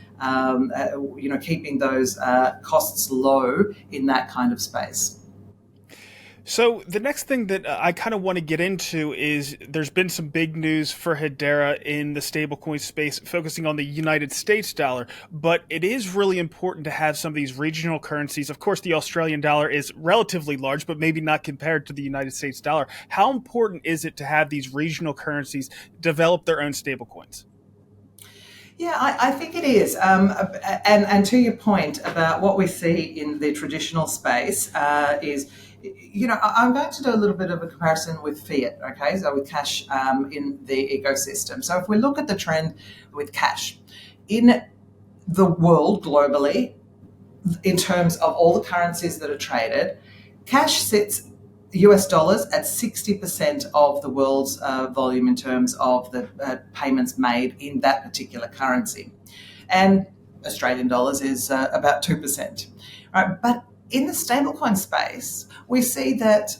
Speaker 10: keeping those costs low in that kind of space.
Speaker 1: So the next thing that I kind of want to get into is there's been some big news for Hedera in the stablecoin space, focusing on the United States dollar, but it is really important to have some of these regional currencies. Of course, the Australian dollar is relatively large, but maybe not compared to the United States dollar. How important is it to have these regional currencies develop their own stablecoins?
Speaker 10: Yeah, I think it is. And to your point about what we see in the traditional space is, I'm going to do a little bit of a comparison with fiat, okay, so with cash in the ecosystem. So if we look at the trend with cash in the world globally, in terms of all the currencies that are traded, Cash sits US dollars at 60% of the world's volume in terms of the payments made in that particular currency. And Australian dollars is about 2%. Right? But in the stablecoin space, we see that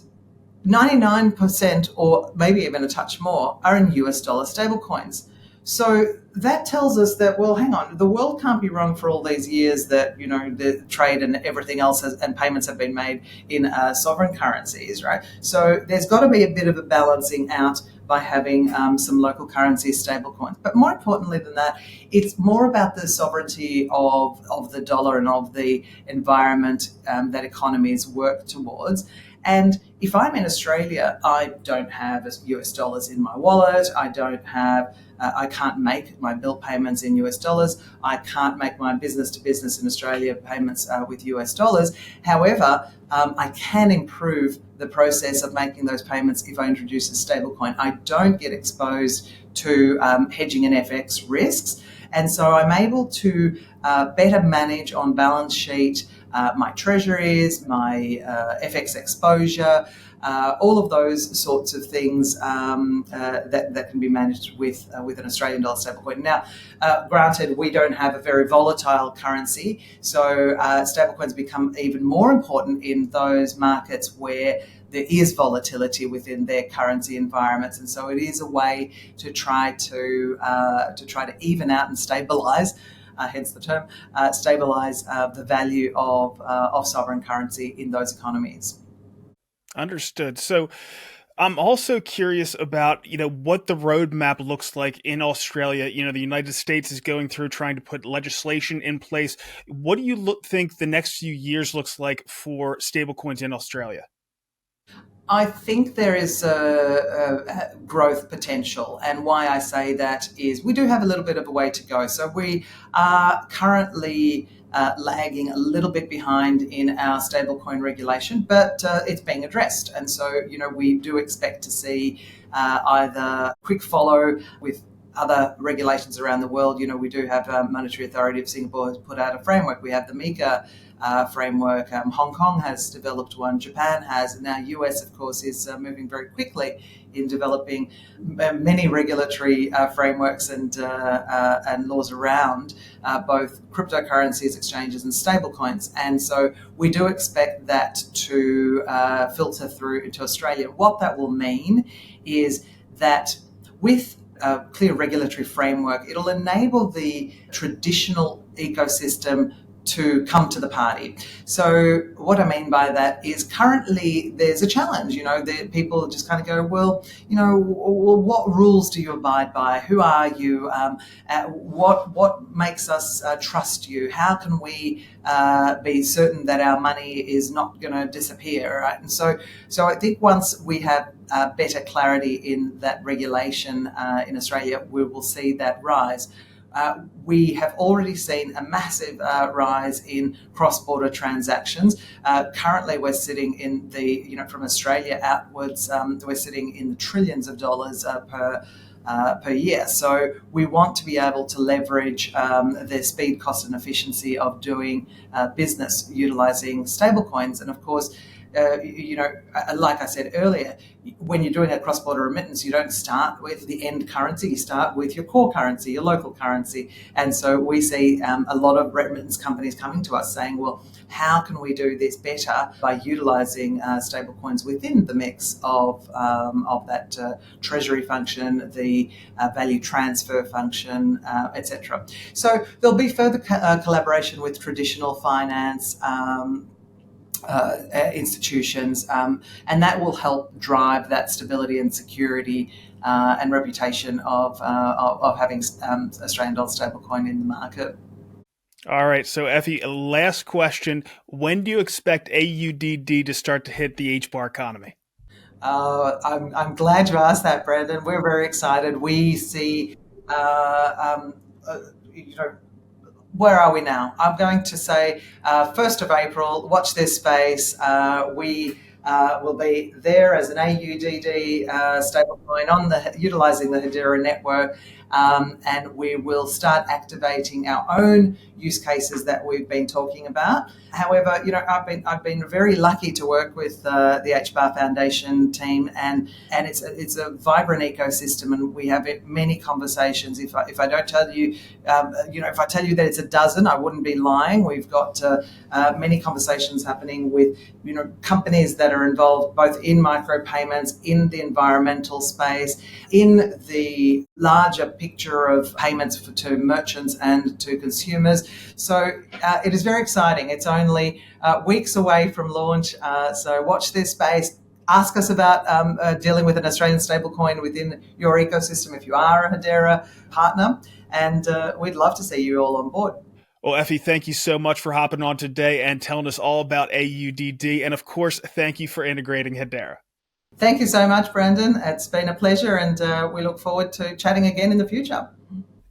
Speaker 10: 99% or maybe even a touch more are in US dollar stablecoins. So that tells us that, well, hang on, the world can't be wrong for all these years that, the trade and everything else and payments have been made in sovereign currencies, right? So there's got to be a bit of a balancing out by having some local currency stablecoins. But more importantly than that, it's more about the sovereignty of the dollar and of the environment that economies work towards. And if I'm in Australia, I don't have US dollars in my wallet. I can't make my bill payments in US dollars. I can't make my business to business in Australia payments with US dollars. However, I can improve the process of making those payments if I introduce a stablecoin. I don't get exposed to hedging and FX risks. And so I'm able to better manage on balance sheet my treasuries, my FX exposure, all of those sorts of things that can be managed with an Australian dollar stablecoin. Now, granted, we don't have a very volatile currency, so stablecoins become even more important in those markets where there is volatility within their currency environments, and so it is a way to try to even out and stabilise. Hence the term, stabilise the value of sovereign currency in those economies.
Speaker 1: Understood. So I'm also curious about, what the roadmap looks like in Australia. The United States is going through trying to put legislation in place. What do you think the next few years looks like for stablecoins in Australia?
Speaker 10: I think there is a growth potential, and why I say that is we do have a little bit of a way to go. So we are currently lagging a little bit behind in our stablecoin regulation, but it's being addressed. And so, we do expect to see either quick follow with other regulations around the world. We do have Monetary Authority of Singapore has put out a framework. We have the MiCA framework. Hong Kong has developed one. Japan has. And now US, of course, is moving very quickly in developing many regulatory frameworks and laws around both cryptocurrencies, exchanges, and stablecoins. And so we do expect that to filter through into Australia. What that will mean is that with a clear regulatory framework, it'll enable the traditional ecosystem to come to the party. So what I mean by that is currently there's a challenge, people just kind of go, well, what rules do you abide by? Who are you? What makes us trust you? How can we be certain that our money is not going to disappear, right? And so I think once we have better clarity in that regulation in Australia, we will see that rise. We have already seen a massive rise in cross-border transactions. Currently, we're sitting in the, from Australia outwards, we're sitting in the trillions of dollars per year. So we want to be able to leverage the speed, cost, and efficiency of doing business utilizing stablecoins. And of course, like I said earlier, when you're doing a cross-border remittance, you don't start with the end currency, you start with your core currency, your local currency. And so we see a lot of remittance companies coming to us saying, well, how can we do this better by utilizing stablecoins within the mix of that treasury function, the value transfer function, etc. So there'll be further collaboration with traditional finance, institutions, and that will help drive that stability and security and reputation of having Australian dollar stablecoin in the market.
Speaker 1: All right, so Effie, last question. When do you expect AUDD to start to hit the HBAR economy?
Speaker 10: I'm glad you asked that, Brandon. We're very excited. We see, where are we now? I'm going to say 1st of April, watch this space. We will be there as an AUDD stablecoin utilizing the Hedera network. and we will start activating our own use cases that we've been talking about. However, I've been very lucky to work with the HBAR Foundation team, and it's a vibrant ecosystem, and we have many conversations. If I don't tell you, if I tell you that it's a dozen, I wouldn't be lying. We've got many conversations happening with companies that are involved both in micropayments, in the environmental space, in the larger picture of payments to merchants and to consumers. So it is very exciting. It's only weeks away from launch, so watch this space. Ask us about dealing with an Australian stablecoin within your ecosystem if you are a Hedera partner, and we'd love to see you all on board.
Speaker 1: Well, Effie, thank you so much for hopping on today and telling us all about AUDD. And of course, thank you for integrating Hedera.
Speaker 10: Thank you so much, Brendan. It's been a pleasure, and we look forward to chatting again in the future.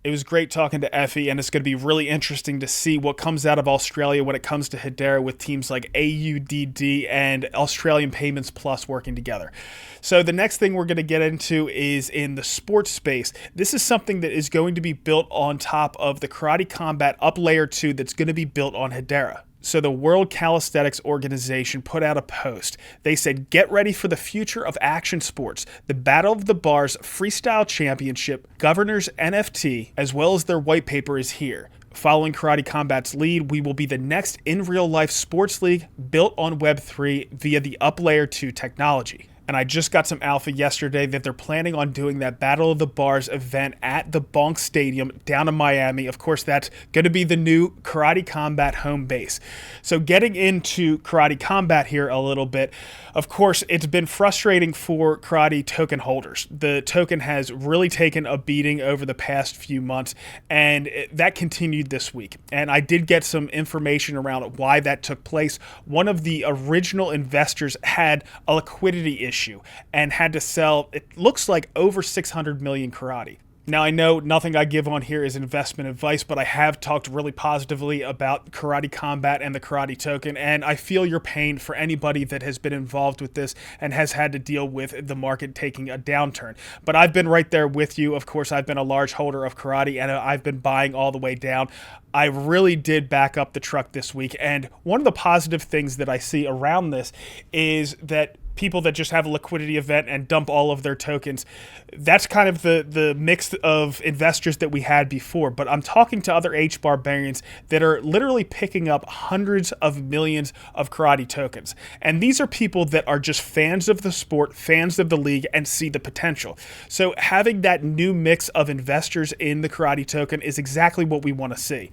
Speaker 1: It was great talking to Effie, and it's going to be really interesting to see what comes out of Australia when it comes to Hedera with teams like AUDD and Australian Payments Plus working together. So the next thing we're going to get into is in the sports space. This is something that is going to be built on top of the Karate Combat up layer 2 that's going to be built on Hedera. So the World Calisthenics Organization put out a post. They said, get ready for the future of action sports. The Battle of the Bars Freestyle Championship, Governor's NFT, as well as their white paper is here. Following Karate Combat's lead, we will be the next in real-life sports league built on Web3 via the Up Layer 2 technology. And I just got some alpha yesterday that they're planning on doing that Battle of the Bars event at the Bonk Stadium down in Miami. Of course, that's going to be the new Karate Combat home base. So getting into Karate Combat here a little bit, of course, it's been frustrating for Karate token holders. The token has really taken a beating over the past few months, and that continued this week. And I did get some information around why that took place. One of the original investors had a liquidity issue and had to sell, it looks like, over 600 million Karate. Now, I know nothing I give on here is investment advice, but I have talked really positively about Karate Combat and the Karate token, and I feel your pain for anybody that has been involved with this and has had to deal with the market taking a downturn. But I've been right there with you. Of course, I've been a large holder of Karate, and I've been buying all the way down. I really did back up the truck this week, and one of the positive things that I see around this is that people that just have a liquidity event and dump all of their tokens, that's kind of the mix of investors that we had before. But I'm talking to other HBAR that are literally picking up hundreds of millions of Karate tokens. And these are people that are just fans of the sport, fans of the league, and see the potential. So having that new mix of investors in the Karate token is exactly what we want to see.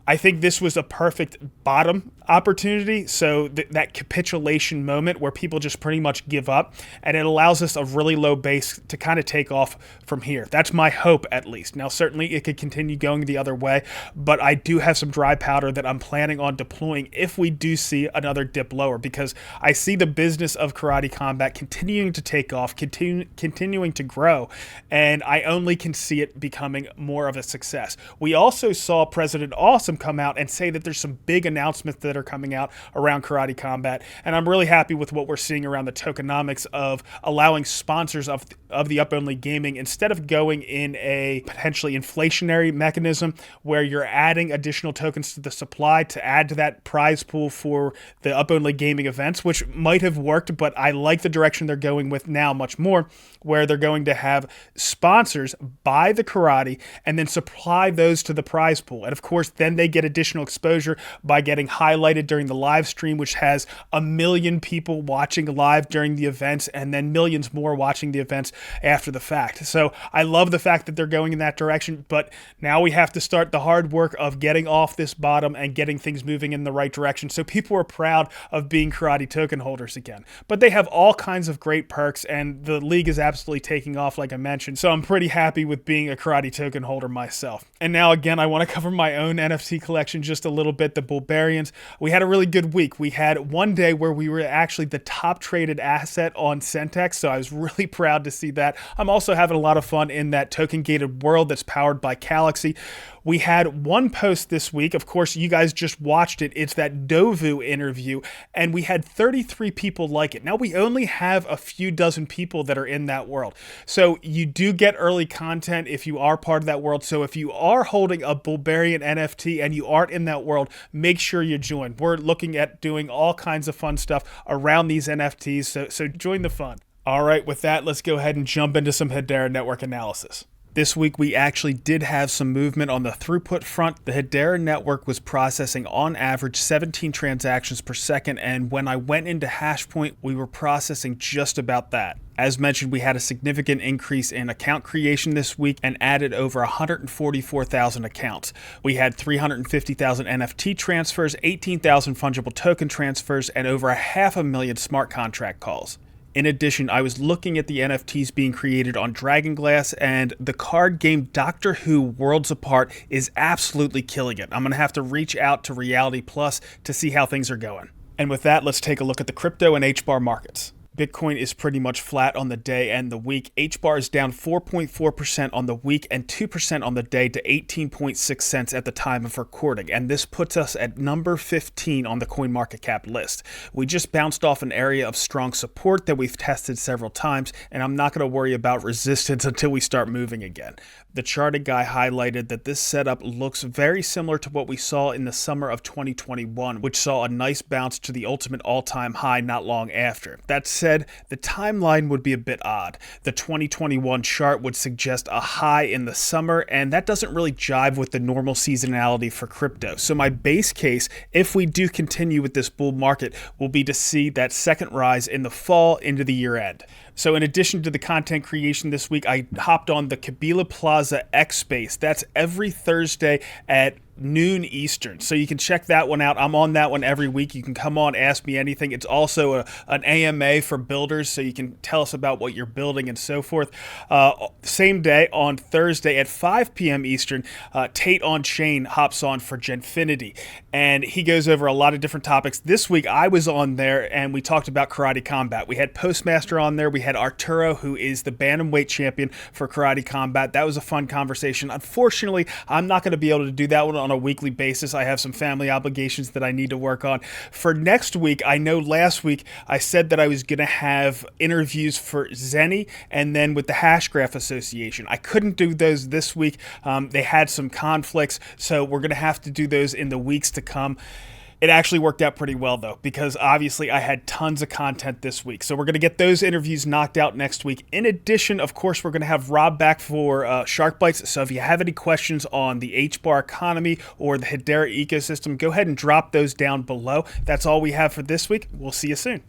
Speaker 1: I think this was a perfect bottom opportunity, so that capitulation moment where people just pretty much give up, and it allows us a really low base to kind of take off from here. That's my hope, at least. Now, certainly it could continue going the other way, but I do have some dry powder that I'm planning on deploying if we do see another dip lower, because I see the business of Karate Combat continuing to take off, continuing to grow, and I only can see it becoming more of a success. We also saw President Awesome come out and say that there's some big announcements that are coming out around Karate Combat, and I'm really happy with what we're seeing around the tokenomics of allowing sponsors of the up-only gaming, instead of going in a potentially inflationary mechanism where you're adding additional tokens to the supply to add to that prize pool for the up-only gaming events, which might have worked, but I like the direction they're going with now much more, where they're going to have sponsors buy the Karate and then supply those to the prize pool. And of course, then they get additional exposure by getting highlighted during the live stream, which has 1 million people watching live during the events and then millions more watching the events after the fact. So I love the fact that they're going in that direction, but now we have to start the hard work of getting off this bottom and getting things moving in the right direction so people are proud of being Karate token holders again. But they have all kinds of great perks, and the league is absolutely taking off, like I mentioned, so I'm pretty happy with being a Karate token holder myself. And now again, I want to cover my own NFT NFT collection just a little bit, the Bullbarians. We had a really good week. We had one day where we were actually the top traded asset on Centex, so I was really proud to see that. I'm also having a lot of fun in that token gated world that's powered by Galaxy. We had one post this week. Of course, you guys just watched it. It's that DOVU interview, and we had 33 people like it. Now, we only have a few dozen people that are in that world. So you do get early content if you are part of that world. So if you are holding a Bullbarian NFT and you aren't in that world, make sure you join. We're looking at doing all kinds of fun stuff around these NFTs, so join the fun. All right, with that, let's go ahead and jump into some Hedera network analysis. This week, we actually did have some movement on the throughput front. The Hedera network was processing on average 17 transactions per second, and when I went into Hashpoint, we were processing just about that. As mentioned, we had a significant increase in account creation this week and added over 144,000 accounts. We had 350,000 NFT transfers, 18,000 fungible token transfers, and over 500,000 smart contract calls. In addition, I was looking at the NFTs being created on Dragonglass, and the card game Doctor Who Worlds Apart is absolutely killing it. I'm going to have to reach out to Reality Plus to see how things are going. And with that, let's take a look at the crypto and HBAR markets. Bitcoin is pretty much flat on the day and the week. HBAR is down 4.4% on the week and 2% on the day to 18.6 cents at the time of recording. And this puts us at number 15 on the CoinMarketCap list. We just bounced off an area of strong support that we've tested several times, and I'm not going to worry about resistance until we start moving again. The charted guy highlighted that this setup looks very similar to what we saw in the summer of 2021, which saw a nice bounce to the ultimate all-time high not long after. That said, the timeline would be a bit odd. The 2021 chart would suggest a high in the summer, and that doesn't really jive with the normal seasonality for crypto. So my base case, if we do continue with this bull market, will be to see that second rise in the fall into the year end. So in addition to the content creation this week, I hopped on the Kabila Plaza X Space. That's every Thursday at noon Eastern. So you can check that one out. I'm on that one every week. You can come on, ask me anything. It's also an AMA for builders, so you can tell us about what you're building and so forth. Same day on Thursday at 5 p.m. Eastern, Tate on Chain hops on for Genfinity, and he goes over a lot of different topics. This week I was on there and we talked about Karate Combat. We had Postmaster on there. We had Arturo, who is the bantamweight champion for Karate Combat. That was a fun conversation. Unfortunately, I'm not going to be able to do that one on a weekly basis. I have some family obligations that I need to work on. For next week, I know last week I said that I was going to have interviews for Zenny and then with the Hashgraph Association. I couldn't do those this week. They had some conflicts, so we're going to have to do those in the weeks to come. It actually worked out pretty well, though, because obviously I had tons of content this week. So we're going to get those interviews knocked out next week. In addition, of course, we're going to have Rob back for Shark Bites. So if you have any questions on the HBAR economy or the Hedera ecosystem, go ahead and drop those down below. That's all we have for this week. We'll see you soon.